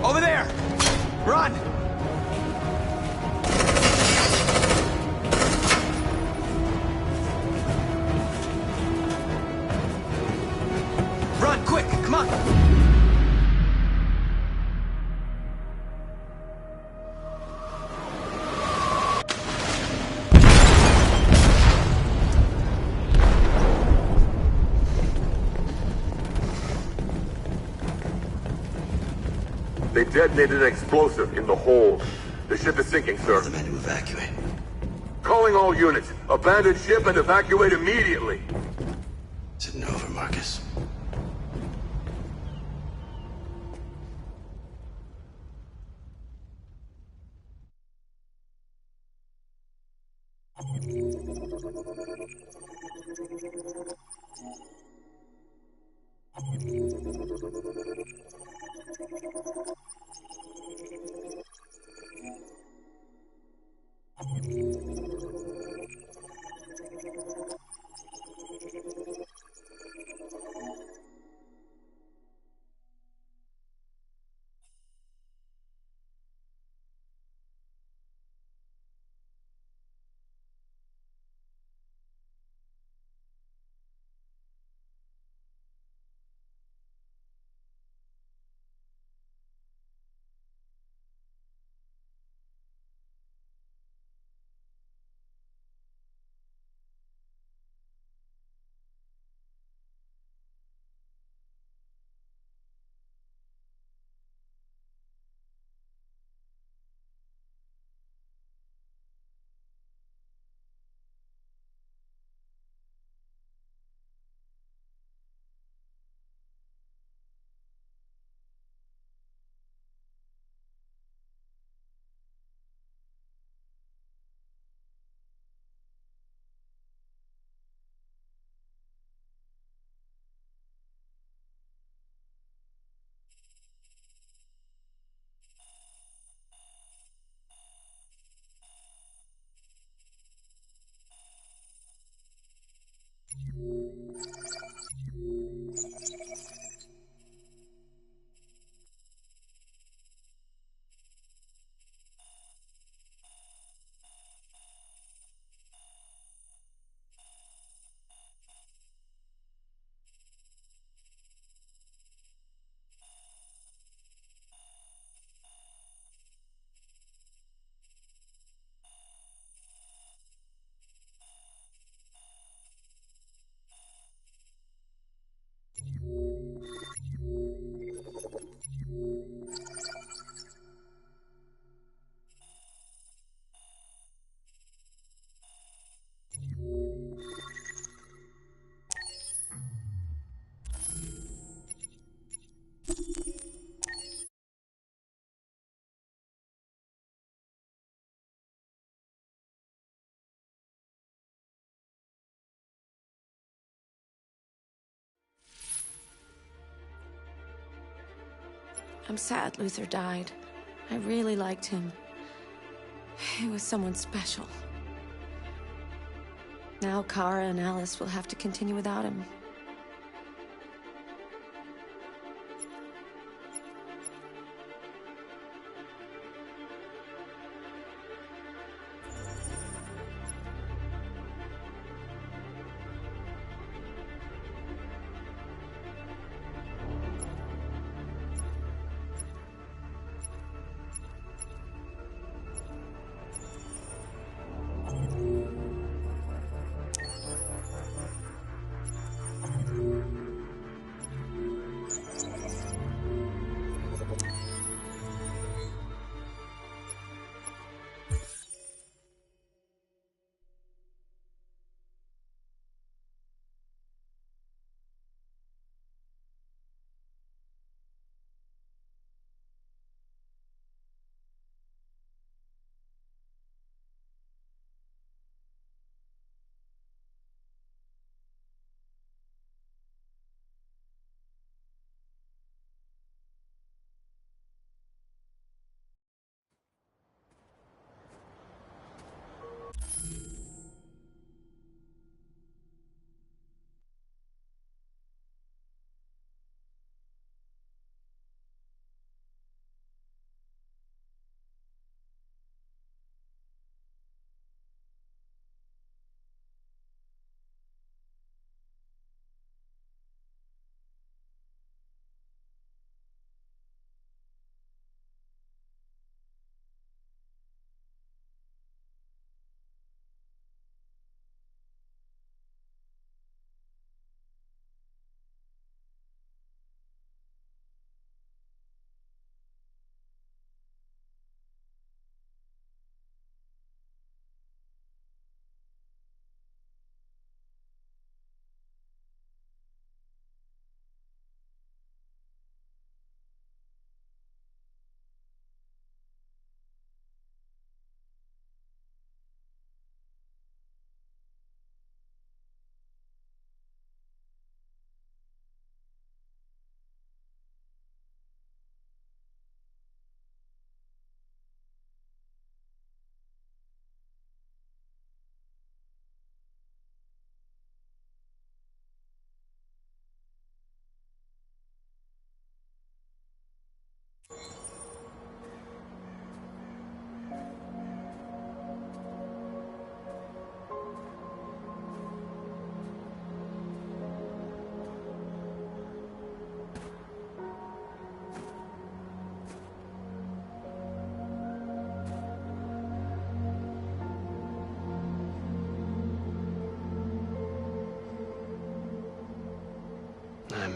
Over there! Run! Run, quick! Come on! They detonated an explosive in the hold. The ship is sinking, sir. The men to evacuate. Calling all units. Abandon ship and evacuate immediately. Is it over, Marcus? I'm sad Luther died. I really liked him. He was someone special. Now Kara and Alice will have to continue without him.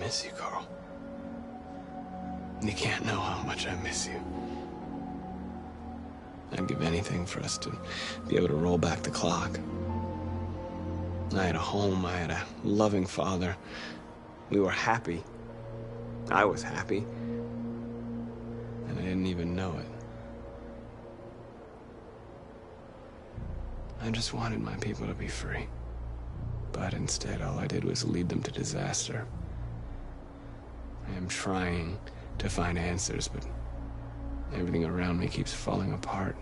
miss you, Carl. You can't know how much I miss you. I'd give anything for us to be able to roll back the clock. I had a home, I had a loving father. We were happy. I was happy. And I didn't even know it. I just wanted my people to be free. But instead, all I did was lead them to disaster. I am trying to find answers, but everything around me keeps falling apart.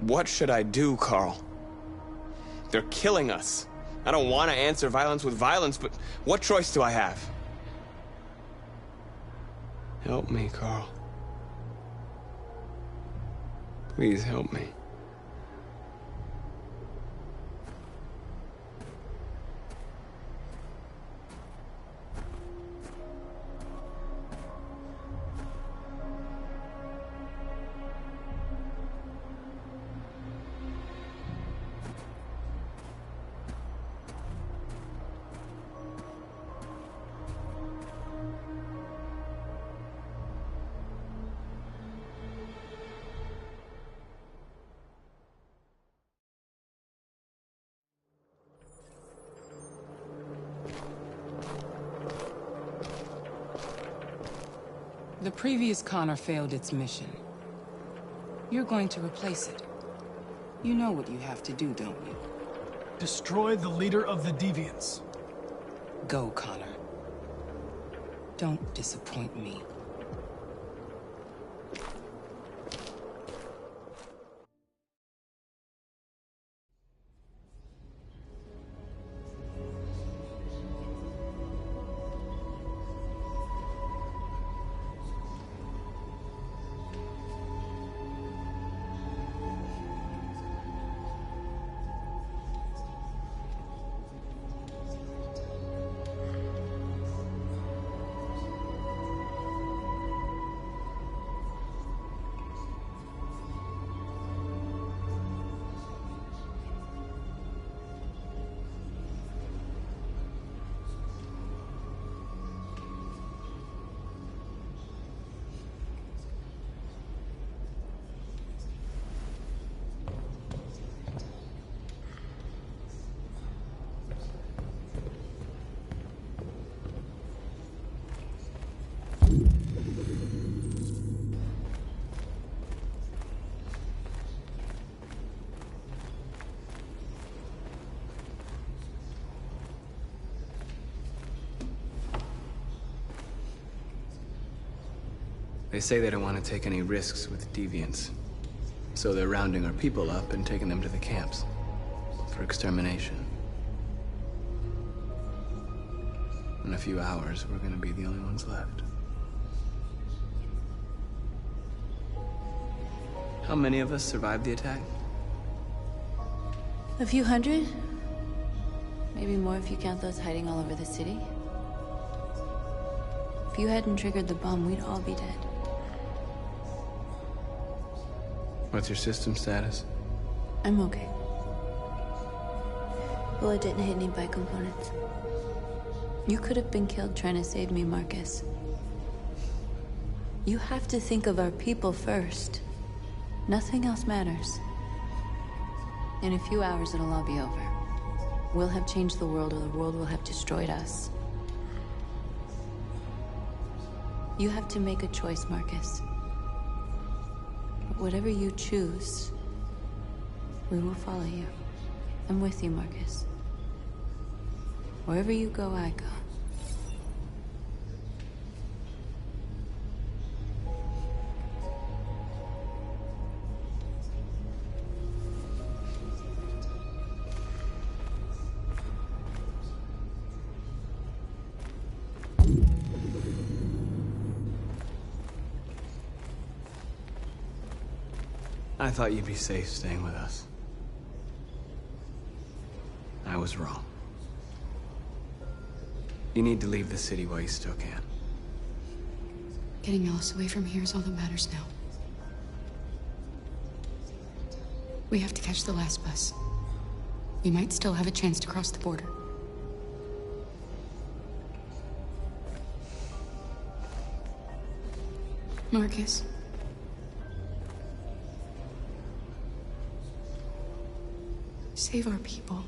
What should I do, Carl? They're killing us. I don't want to answer violence with violence, but what choice do I have? Help me, Carl. Please help me. The previous Connor failed its mission. You're going to replace it. You know what you have to do, don't you? Destroy the leader of the Deviants. Go, Connor. Don't disappoint me. They say they don't want to take any risks with deviants. So they're rounding our people up and taking them to the camps for extermination. In a few hours, we're gonna be the only ones left. How many of us survived the attack? A few hundred? Maybe more if you count those hiding all over the city. If you hadn't triggered the bomb, we'd all be dead. What's your system status? I'm okay. Bullet didn't hit any bike components. You could have been killed trying to save me, Marcus. You have to think of our people first. Nothing else matters. In a few hours, it'll all be over. We'll have changed the world, or the world will have destroyed us. You have to make a choice, Marcus. But whatever you choose, we will follow you. I'm with you, Marcus. Wherever you go, I go. I thought you'd be safe staying with us. I was wrong. You need to leave the city while you still can. Getting Alice away from here is all that matters now. We have to catch the last bus. we might still have a chance to cross the border. Marcus. Save our people.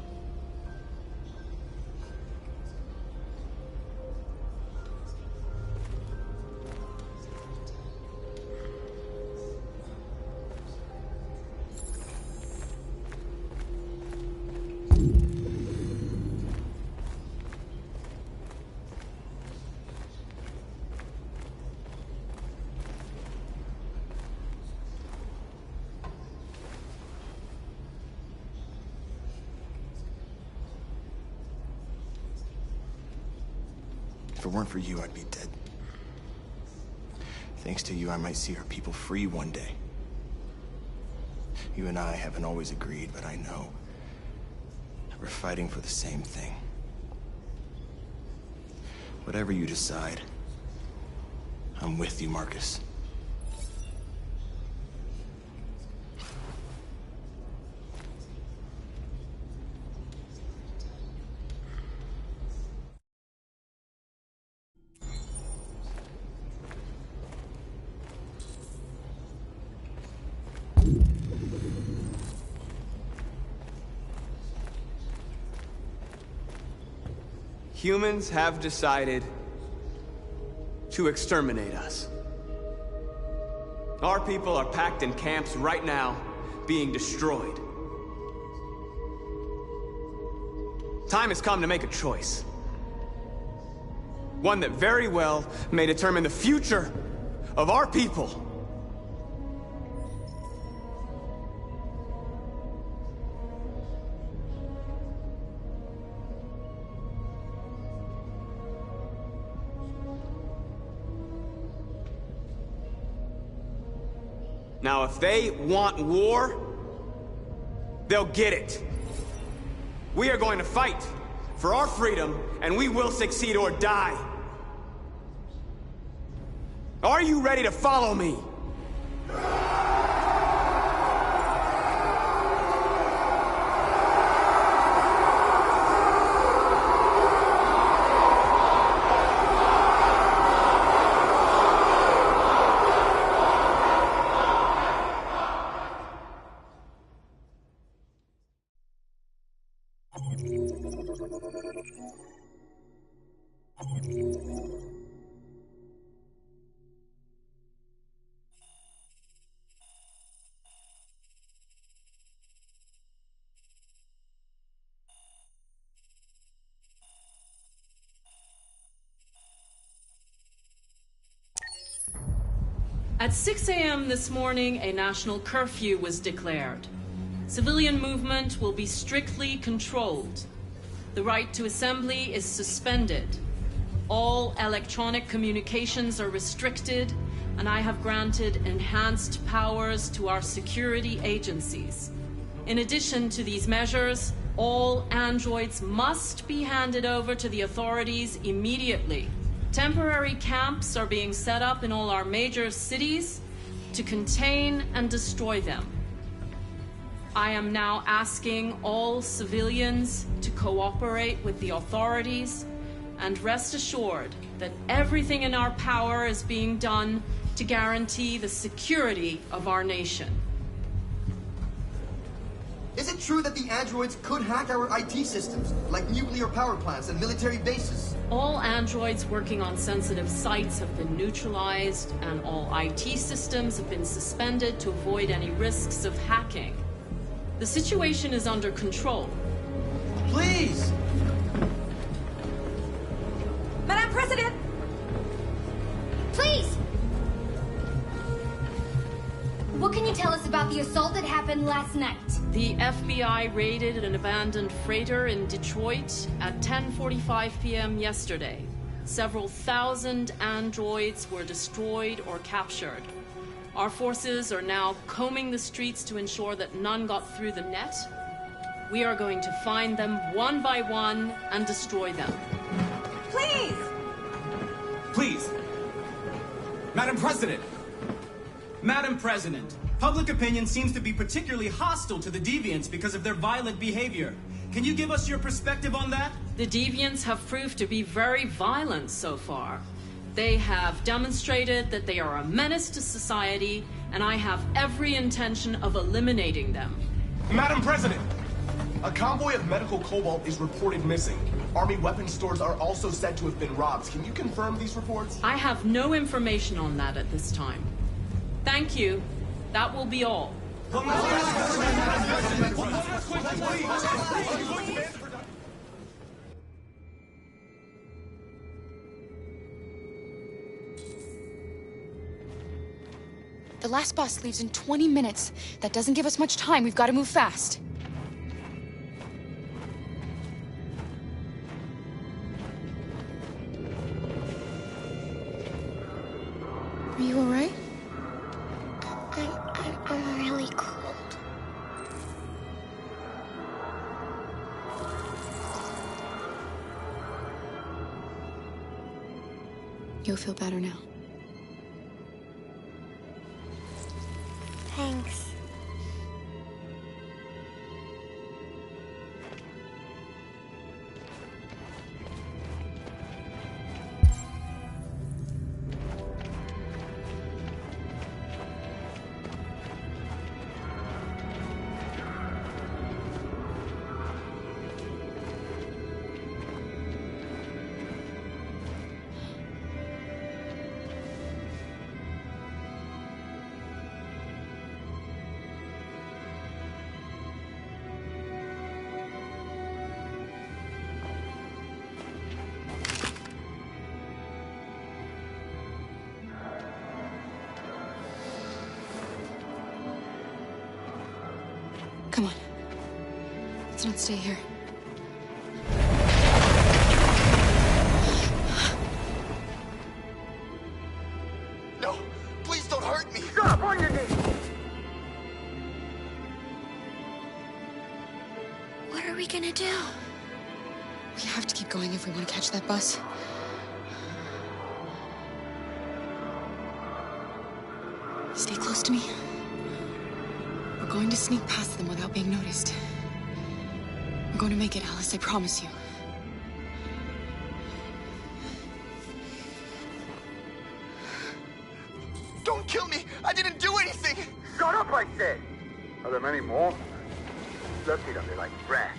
If it weren't for you, I'd be dead. Thanks to you, I might see our people free one day. You and I haven't always agreed, but I know we're fighting for the same thing. Whatever you decide, I'm with you, Marcus. Humans have decided to exterminate us. Our people are packed in camps right now, being destroyed. Time has come to make a choice. One that very well may determine the future of our people. Now, if they want war, they'll get it. We are going to fight for our freedom, and we will succeed or die. Are you ready to follow me? At 6 a.m. this morning, a national curfew was declared. Civilian movement will be strictly controlled. The right to assembly is suspended. All electronic communications are restricted, and I have granted enhanced powers to our security agencies. In addition to these measures, all androids must be handed over to the authorities immediately. Temporary camps are being set up in all our major cities to contain and destroy them. I am now asking all civilians to cooperate with the authorities and rest assured that everything in our power is being done to guarantee the security of our nation. Is it true that the androids could hack our IT systems, like nuclear power plants and military bases? All androids working on sensitive sites have been neutralized, and all IT systems have been suspended to avoid any risks of hacking. The situation is under control. Please! Madam President! Please! What can you tell us about the assault that happened last night? The FBI raided an abandoned freighter in Detroit at 10:45 p.m. yesterday. Several thousand androids were destroyed or captured. Our forces are now combing the streets to ensure that none got through the net. We are going to find them one by one and destroy them. Please! Please! Madam President! Madam President, public opinion seems to be particularly hostile to the deviants because of their violent behavior. Can you give us your perspective on that? The deviants have proved to be very violent so far. They have demonstrated that they are a menace to society, and I have every intention of eliminating them. Madam President! A convoy of medical cobalt is reported missing. Army weapons stores are also said to have been robbed. Can you confirm these reports? I have no information on that at this time. Thank you. That will be all. The last bus leaves in 20 minutes. That doesn't give us much time. We've got to move fast. Are you all right? I'm really cold. You'll feel better now. Thanks. Come on. Let's not stay here. No, please don't hurt me. Stop on your knees. What are we gonna do? We have to keep going if we want to catch that bus. Stay close to me. We're going to sneak past them without being noticed. We're going to make it, Alice, I promise you. Don't kill me! I didn't do anything! Shut up, I said! Are there many more? Lucky them, they're like rats.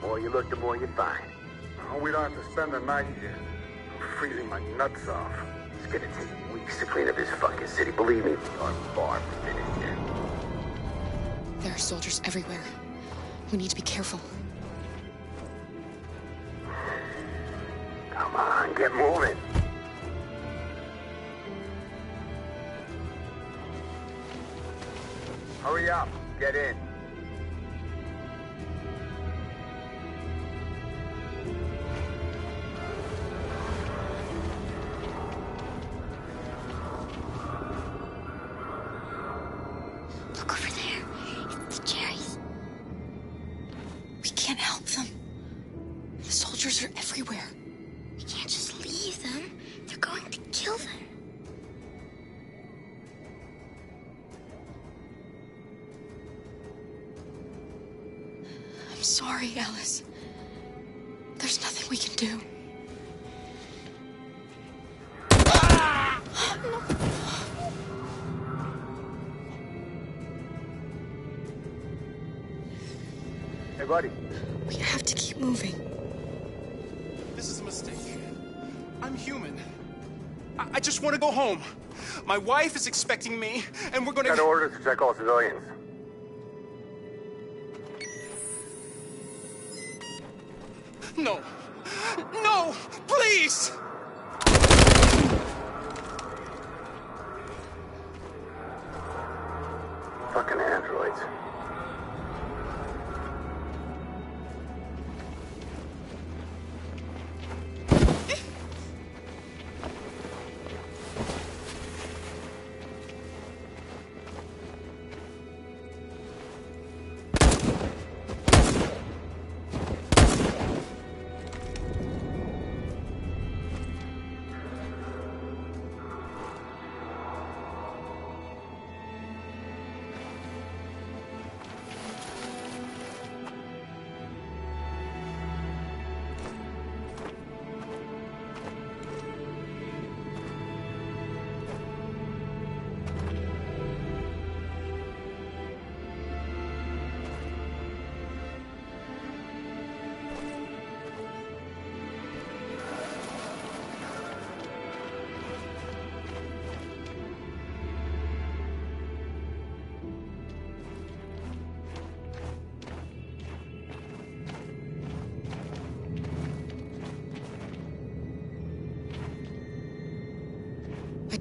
The more you look, the more you find. Oh, we don't have to spend the night here. I'm freezing my nuts off. It's gonna take weeks to clean up this fucking city. Believe me, we are far from finished yet. There are soldiers everywhere. We need to be careful. Come on, get moving. Hurry up, get in. Look over there. It's the cherries. We can't help them. The soldiers are everywhere. We can't just leave them. They're going to kill them. I'm sorry, Alice. There's nothing we can do. Hey, buddy. We have to keep moving. This is a mistake. I'm human. I just want to go home. My wife is expecting me, and we're gonna... Got orders to check all civilians. No. No! Please! Fucking androids.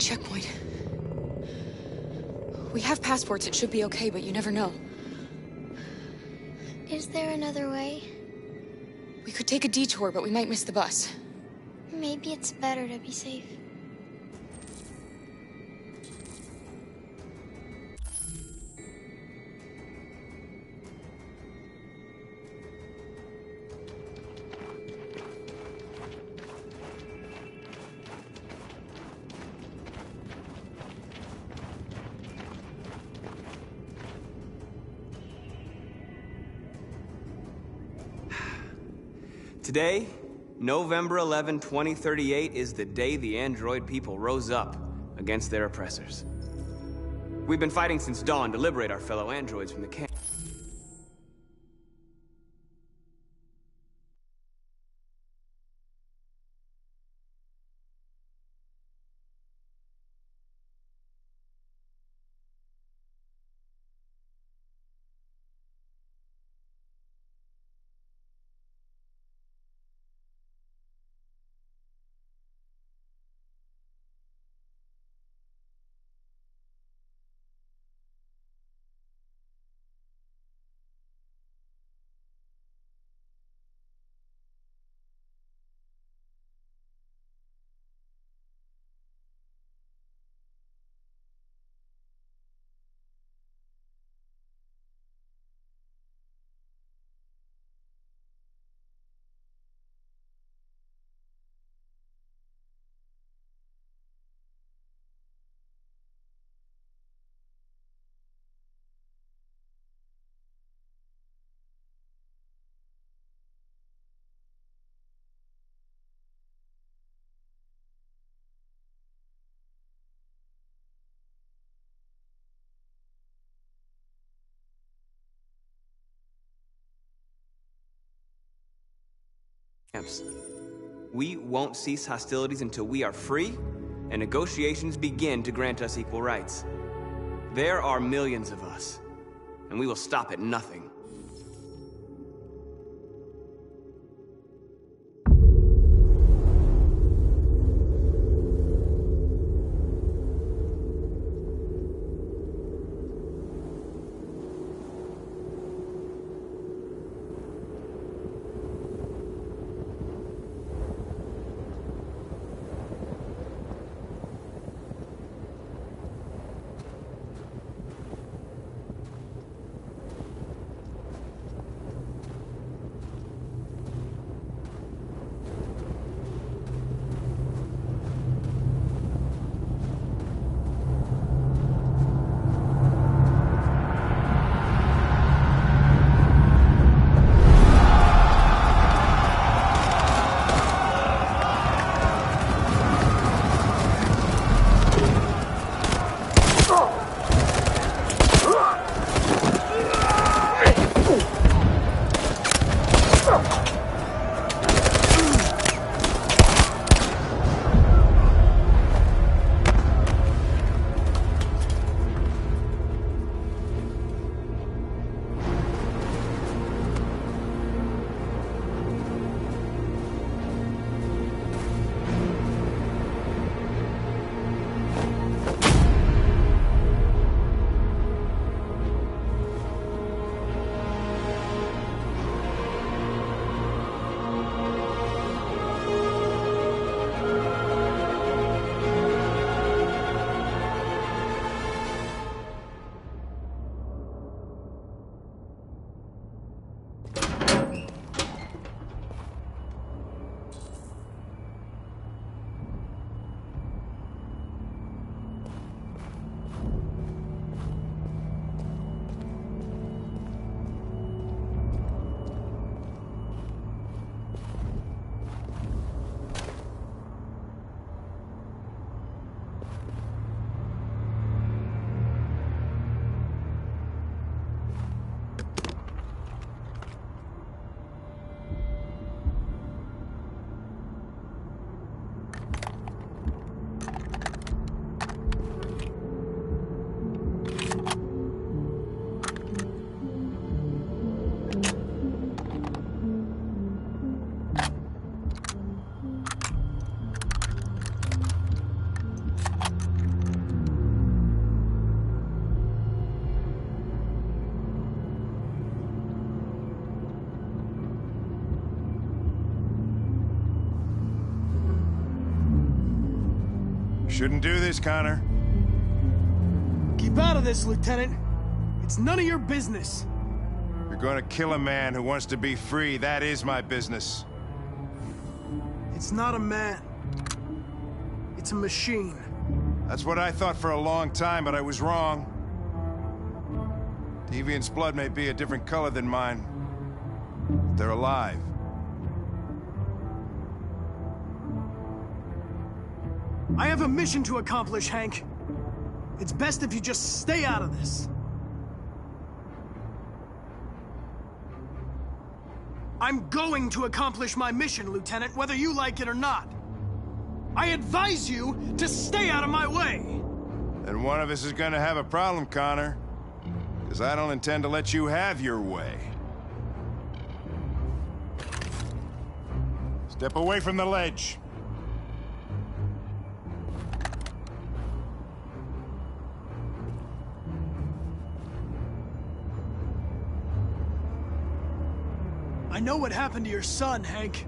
checkpoint. We have passports, it should be okay, but you never know. Is there another way? We could take a detour, but we might miss the bus. Maybe it's better to be safe. Today, November 11, 2038, is the day the android people rose up against their oppressors. We've been fighting since dawn to liberate our fellow androids from the camp. We won't cease hostilities until we are free and negotiations begin to grant us equal rights. There are millions of us, and we will stop at nothing. shouldn't do this, Connor. Keep out of this, Lieutenant. It's none of your business. You're gonna kill a man who wants to be free. That is my business. It's not a man. It's a machine. That's what I thought for a long time, but I was wrong. Deviant's blood may be a different color than mine. But they're alive. I have a mission to accomplish, Hank. It's best if you just stay out of this. I'm going to accomplish my mission, Lieutenant, whether you like it or not. I advise you to stay out of my way. And one of us is gonna have a problem, Connor. Because I don't intend to let you have your way. Step away from the ledge. I know what happened to your son, Hank.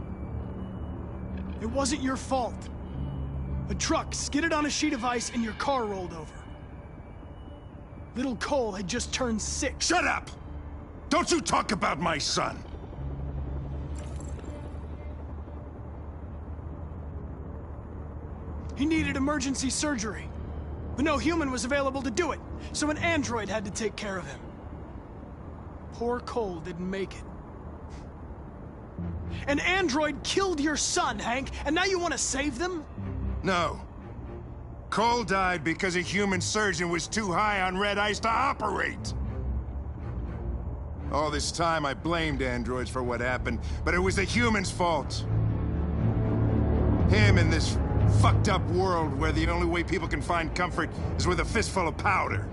It wasn't your fault. A truck skidded on a sheet of ice and your car rolled over. Little Cole had just turned 6. Shut up! Don't you talk about my son! He needed emergency surgery, but no human was available to do it, so an android had to take care of him. Poor Cole didn't make it. An android killed your son, Hank, and now you want to save them? No. Cole died because a human surgeon was too high on red ice to operate. All this time I blamed androids for what happened, but it was the humans' fault. Him in this fucked up world where the only way people can find comfort is with a fistful of powder.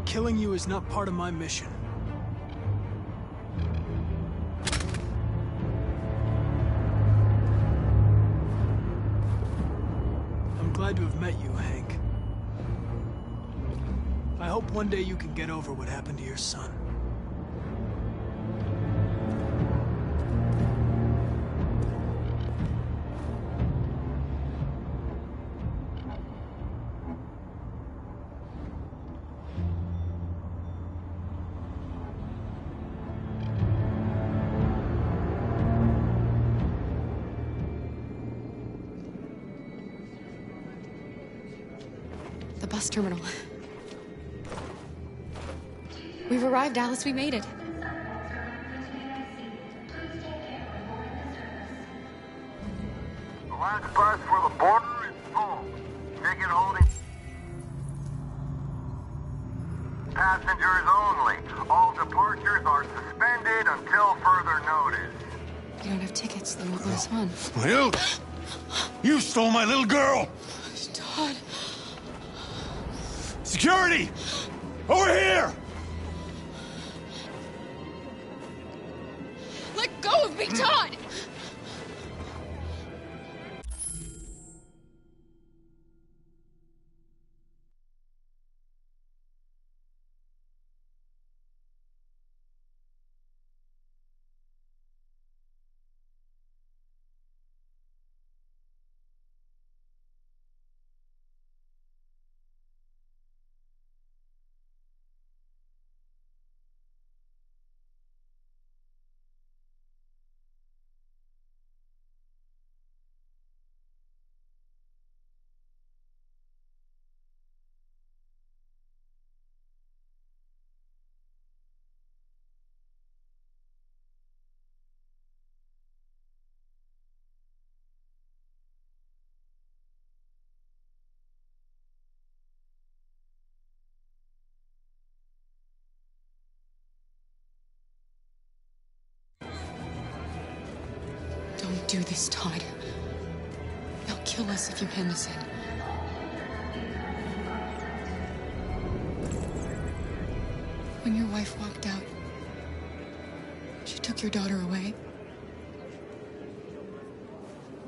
Killing you is not part of my mission. I'm glad to have met you, Hank. I hope one day you can get over what happened to your son. The bus terminal. We've arrived, Alice. We made it. The last bus for the border is full. Ticket holding. Passengers only. All departures are suspended until further notice. We don't have tickets. They won't let us on. Well, you stole my little girl! Todd. Security! Over here! Let go of me, Todd! Don't do this, Todd. They'll kill us if you hand us in. When your wife walked out, she took your daughter away.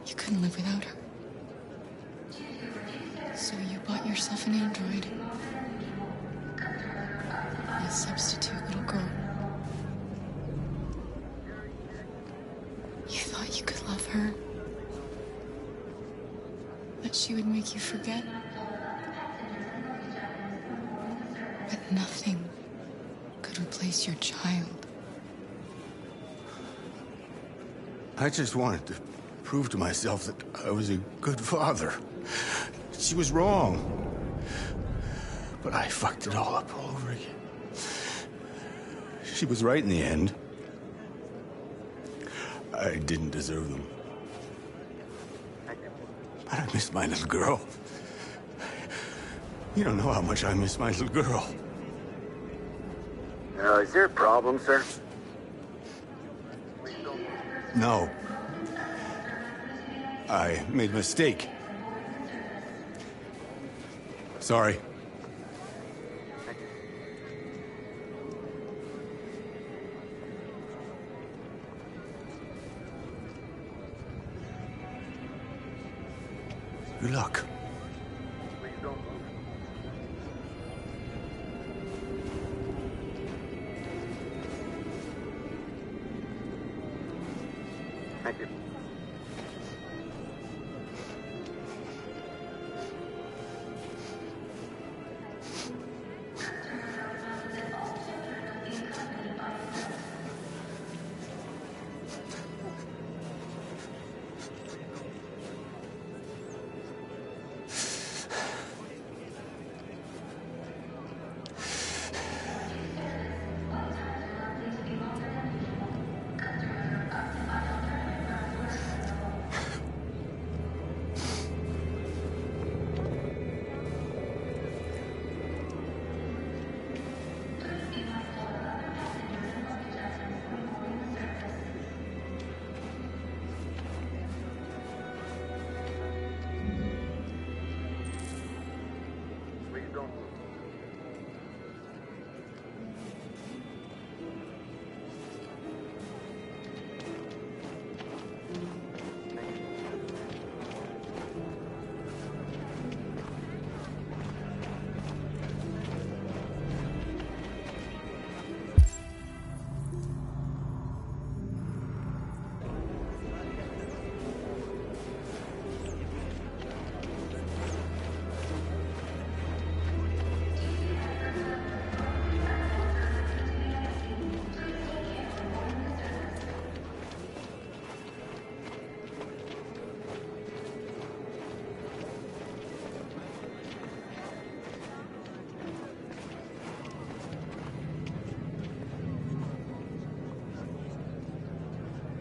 You couldn't live without her. So you bought yourself an android. A substitute little girl. You thought you could love her. That she would make you forget. But nothing could replace your child. I just wanted to prove to myself that I was a good father. She was wrong. But I fucked it all up all over again. She was right in the end. I didn't deserve them. But I miss my little girl. You don't know how much I miss my little girl. Is there a problem, sir? No. I made a mistake. Sorry. Good luck. Thank you.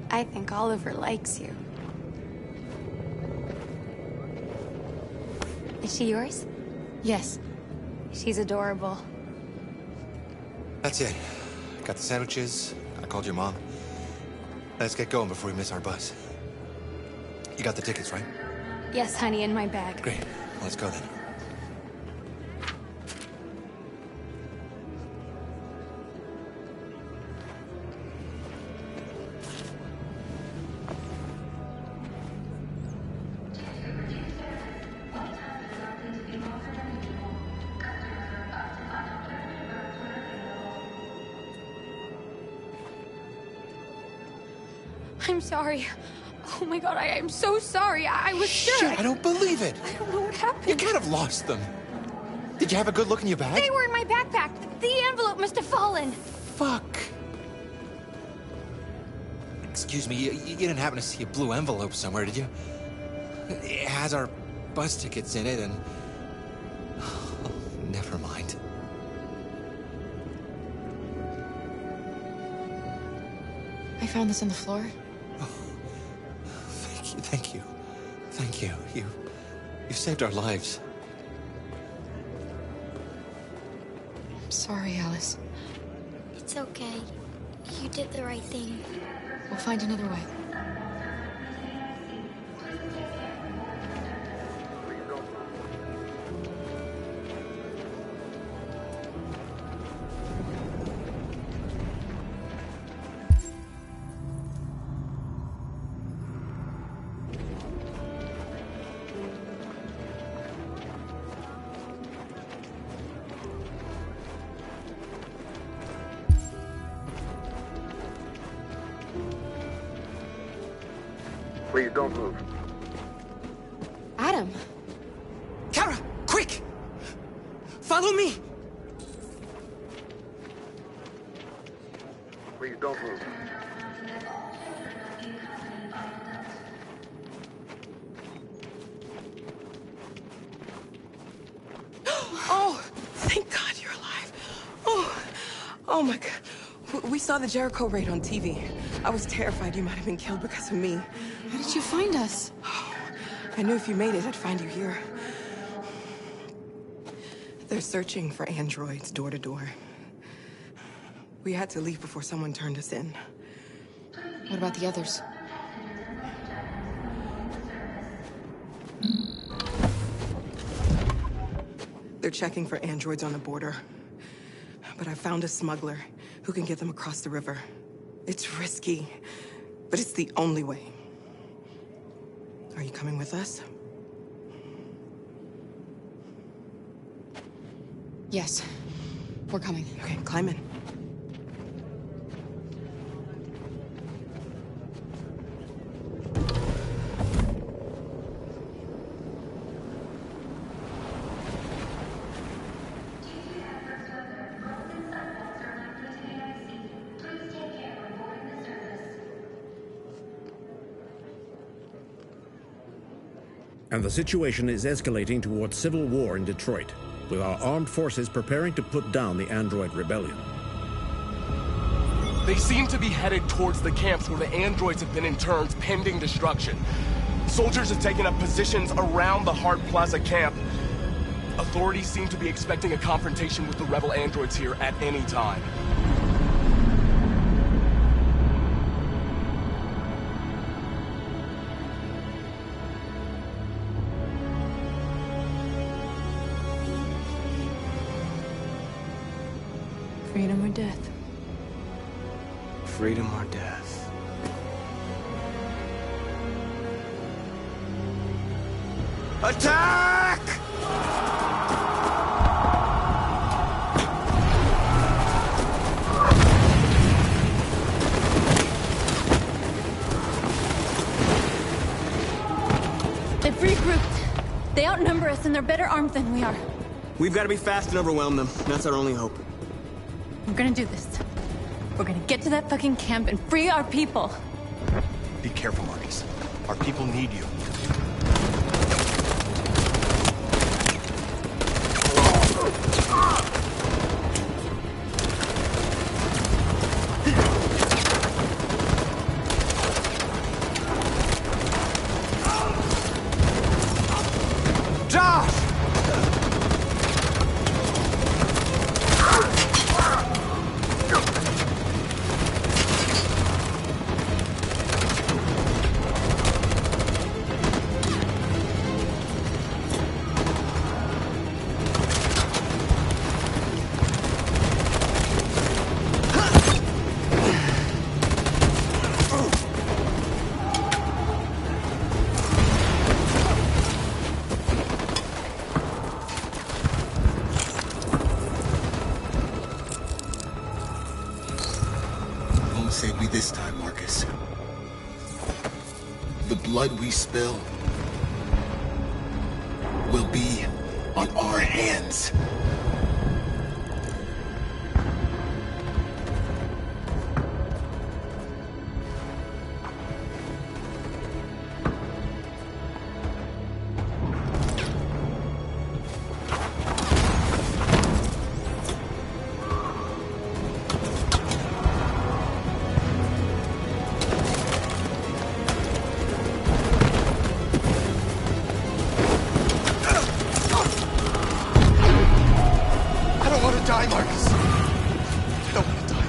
I think Oliver likes you. Is she yours? Yes. She's adorable. That's it. Got the sandwiches. I called your mom. Let's get going before we miss our bus. You got the tickets, right? Yes, honey, in my bag. Great. Let's go then. I'm sorry. Oh my god, I'm so sorry. I was sure. Shit, I don't believe it. I don't know what happened. You can't have lost them. Did you have a good look in your bag? They were in my backpack. The envelope must have fallen. Fuck. Excuse me, you didn't happen to see a blue envelope somewhere, did you? It has our bus tickets in it, and... Oh, never mind. I found this on the floor. Thank you. Thank you. You saved our lives. I'm sorry, Alice. It's okay. You did the right thing. We'll find another way. Please don't move. Adam. Kara, quick! Follow me! Please don't move. Oh, thank God you're alive. Oh my God. We saw the Jericho raid on TV. I was terrified you might have been killed because of me. How did you find us? I knew if you made it, I'd find you here. They're searching for androids door to door. We had to leave before someone turned us in. What about the others? They're checking for androids on the border. But I found a smuggler who can get them across the river. It's risky, but it's the only way. Are you coming with us? Yes. We're coming. Okay, climb in. And the situation is escalating towards civil war in Detroit, with our armed forces preparing to put down the android rebellion. They seem to be headed towards the camps where the androids have been interned pending destruction. Soldiers have taken up positions around the Hart Plaza camp. Authorities seem to be expecting a confrontation with the rebel androids here at any time. Freedom or death? Freedom or death? Attack! They've regrouped. They outnumber us and they're better armed than we are. We've got to be fast and overwhelm them. That's our only hope. We're gonna do this. We're gonna get to that fucking camp and free our people. Be careful, Marcus. Our people need you. Save me this time, Marcus. The blood we spill will be on our hands. Die, Marcus. I don't want to die.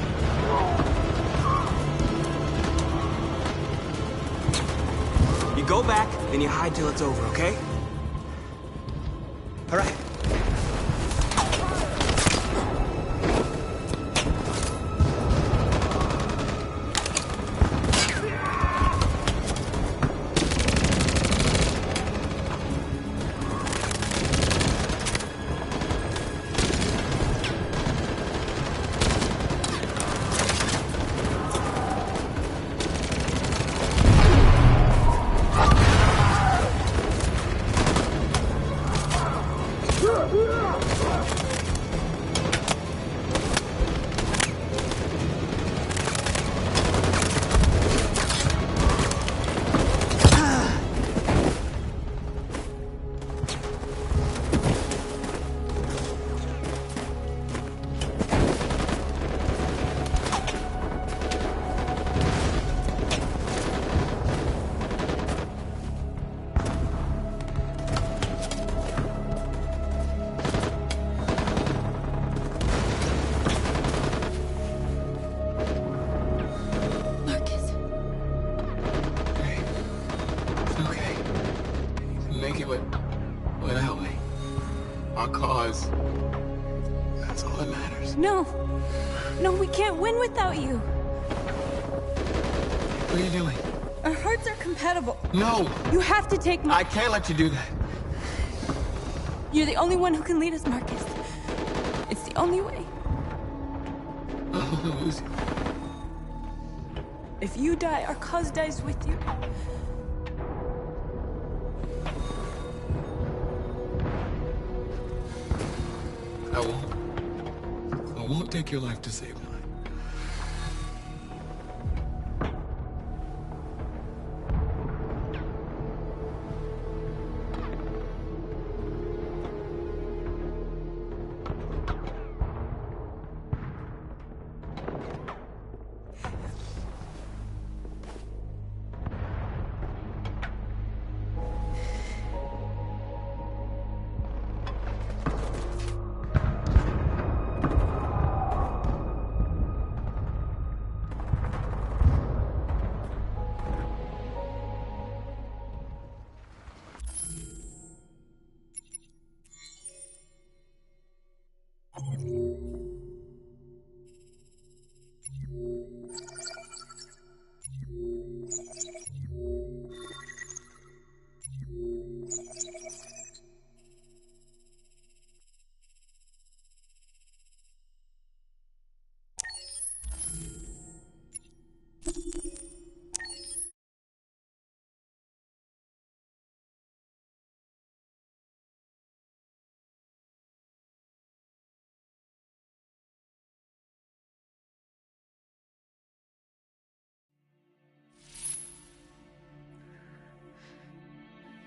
You go back and you hide till it's over, okay? All right. No. No, we can't win without you. What are you doing? Our hearts are compatible. No! You have to take my... I can't let you do that. You're the only one who can lead us, Marcus. It's the only way. Oh, Lucy. If you die, our cause dies with you. I won't take your life to save mine.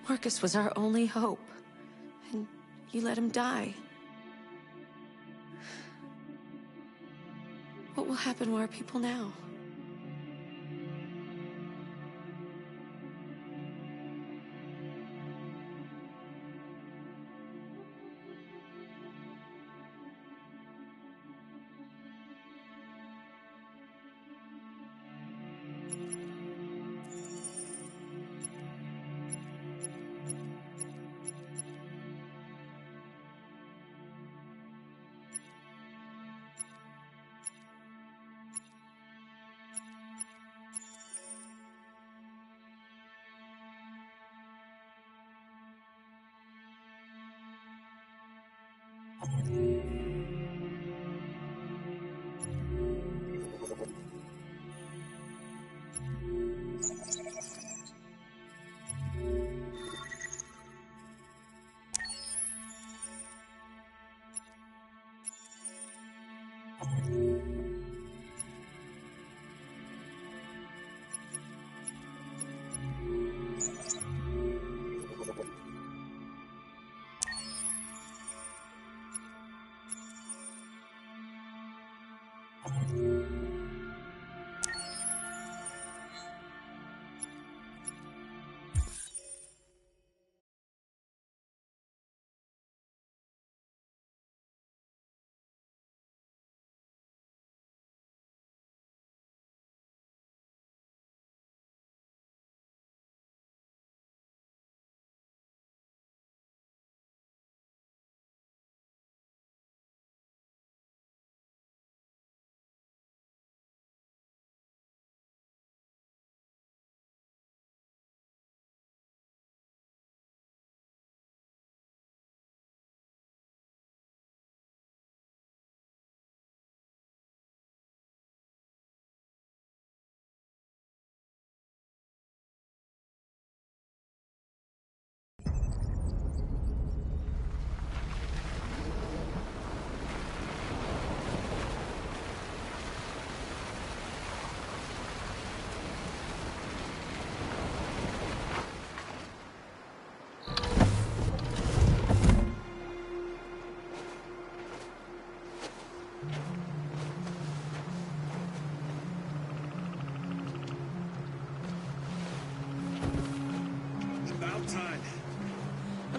Marcus was our only hope, and you let him die. What will happen to our people now?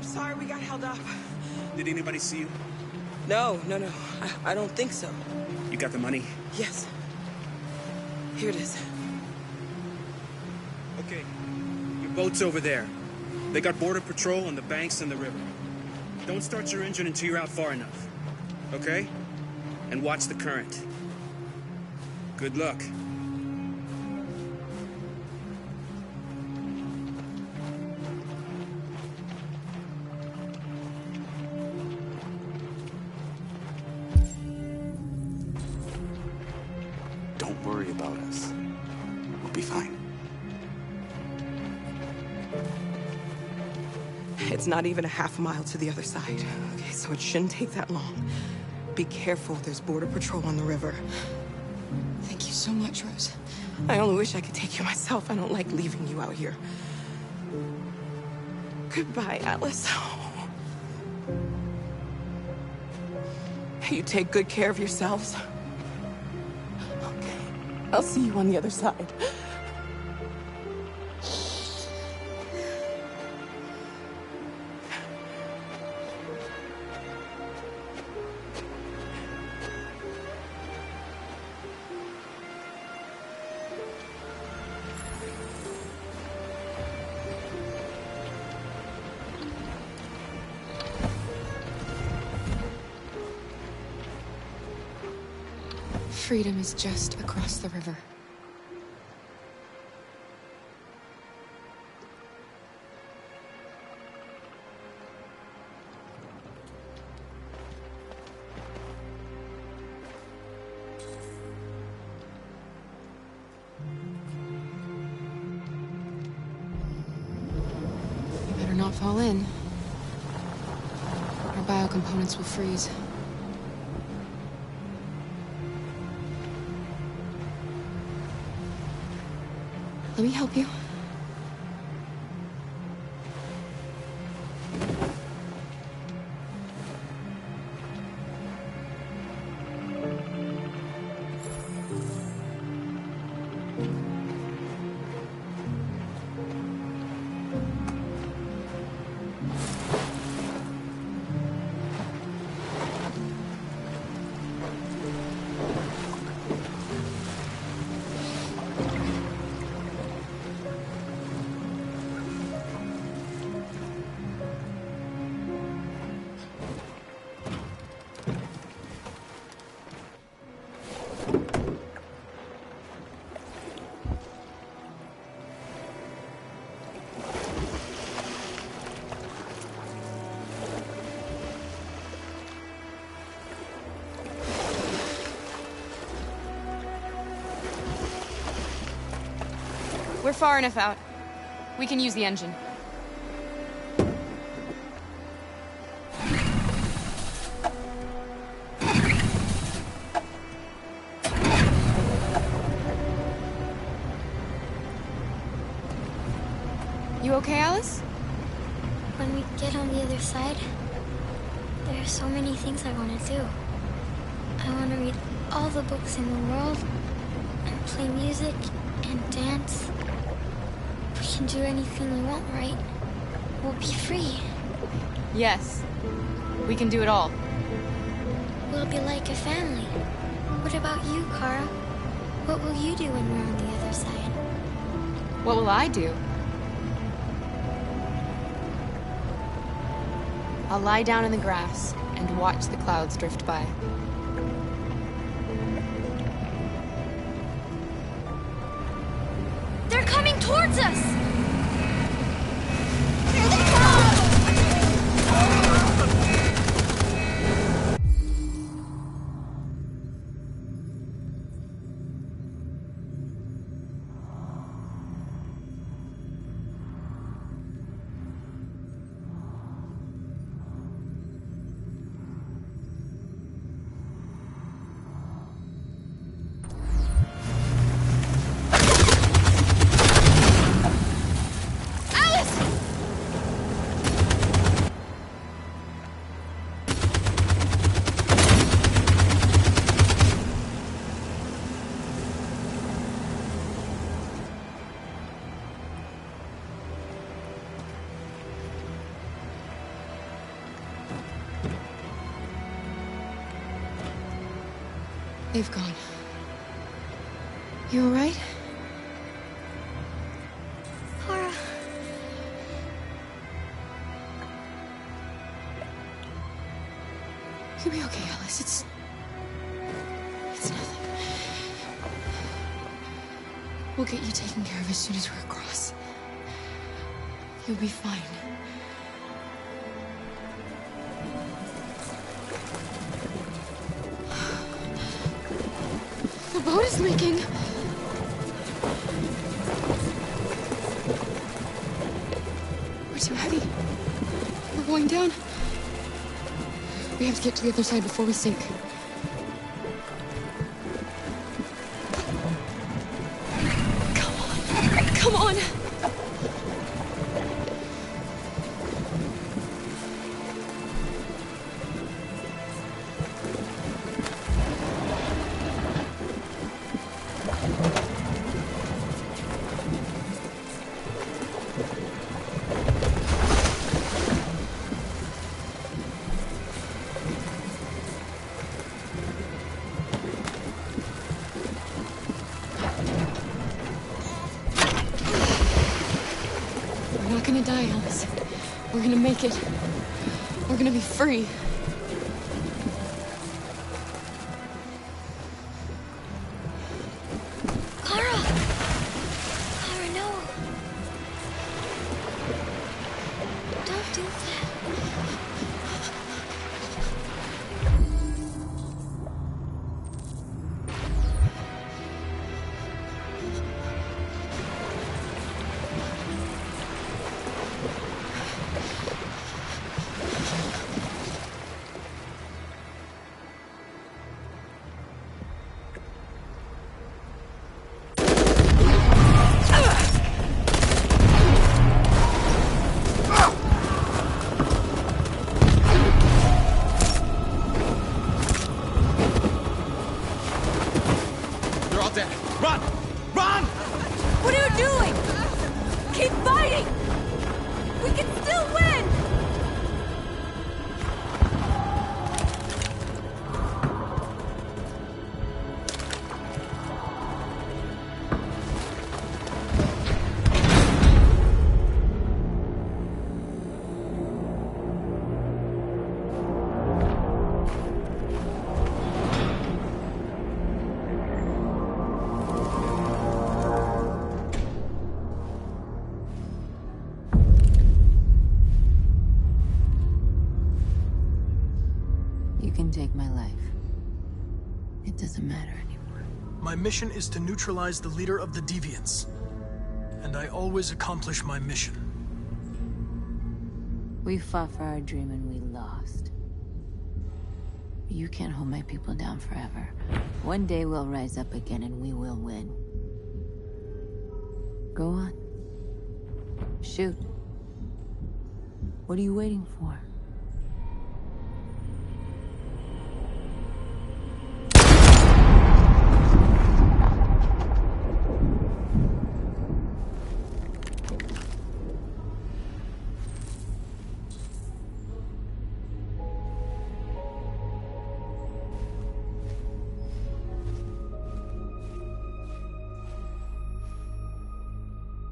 Sorry we got held up. Did anybody see you? No. I don't think so. You got the money? Yes. Here it is. Okay. Your boat's over there. They got border patrol on the banks and the river. Don't start your engine until you're out far enough. Okay? and watch the current. Good luck. Don't worry about us. We'll be fine. It's not even a half mile to the other side. Okay, so it shouldn't take that long. Be careful, there's border patrol on the river. Thank you so much, Rose. I only wish I could take you myself. I don't like leaving you out here. Goodbye, Alice. You take good care of yourselves. Okay, I'll see you on the other side. Freedom is just across the river. You better not fall in. Our biocomponents will freeze. Let me help you. We're far enough out. We can use the engine. You okay, Alice? When we get on the other side, there are so many things I want to do. I want to read all the books in the world, and play music, and dance. We can do anything we want, right? We'll be free. Yes. We can do it all. We'll be like a family. What about you, Kara? What will you do when we're on the other side? What will I do? I'll lie down in the grass and watch the clouds drift by. They're coming towards us! They've gone. You all right? Kara. You'll be okay, Alice. We'll get you taken care of as soon as we're across. You'll be fine. The boat is leaking. We're too heavy. We're going down. We have to get to the other side before we sink. Come on! We're not gonna die, Alice. We're gonna make it. We're gonna be free. Clara! Clara, no! Don't do that. Run! Run! What are you doing? Keep fighting! We can still win! You can take my life. It doesn't matter anymore. My mission is to neutralize the leader of the Deviants. And I always accomplish my mission. We fought for our dream and we lost. You can't hold my people down forever. One day we'll rise up again and we will win. Go on. Shoot. What are you waiting for?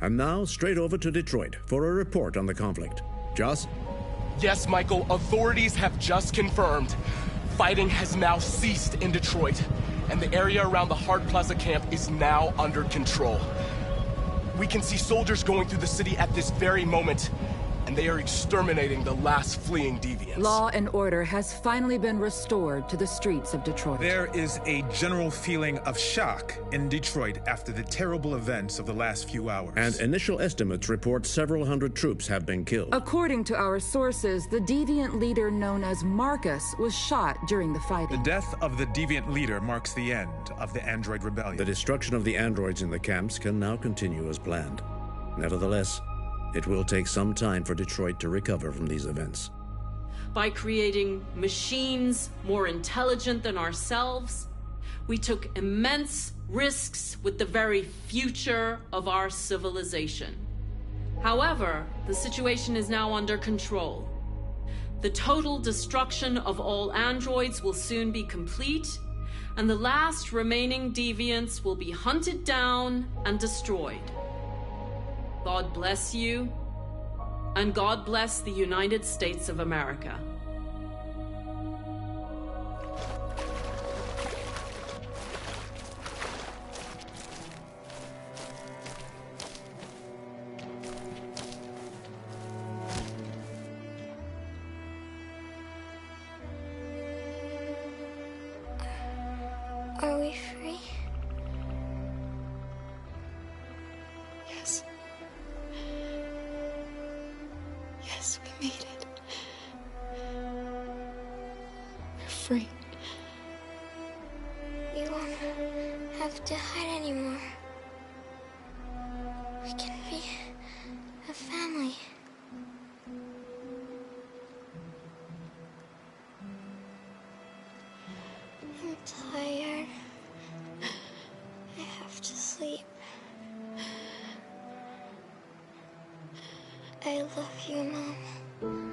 And now, straight over to Detroit for a report on the conflict. Joss? Yes, Michael, authorities have just confirmed fighting has now ceased in Detroit, and the area around the Hard Plaza camp is now under control. We can see soldiers going through the city at this very moment, and they are exterminating the last fleeing deviants. Law and order has finally been restored to the streets of Detroit. There is a general feeling of shock in Detroit after the terrible events of the last few hours. And initial estimates report several hundred troops have been killed. According to our sources, the deviant leader known as Marcus was shot during the fighting. The death of the deviant leader marks the end of the Android Rebellion. The destruction of the androids in the camps can now continue as planned. Nevertheless, it will take some time for Detroit to recover from these events. By creating machines more intelligent than ourselves, we took immense risks with the very future of our civilization. However, the situation is now under control. The total destruction of all androids will soon be complete, and the last remaining deviants will be hunted down and destroyed. God bless you, and God bless the United States of America. free. We won't have to hide anymore. We can be a family. I'm tired. I have to sleep. I love you, Mom.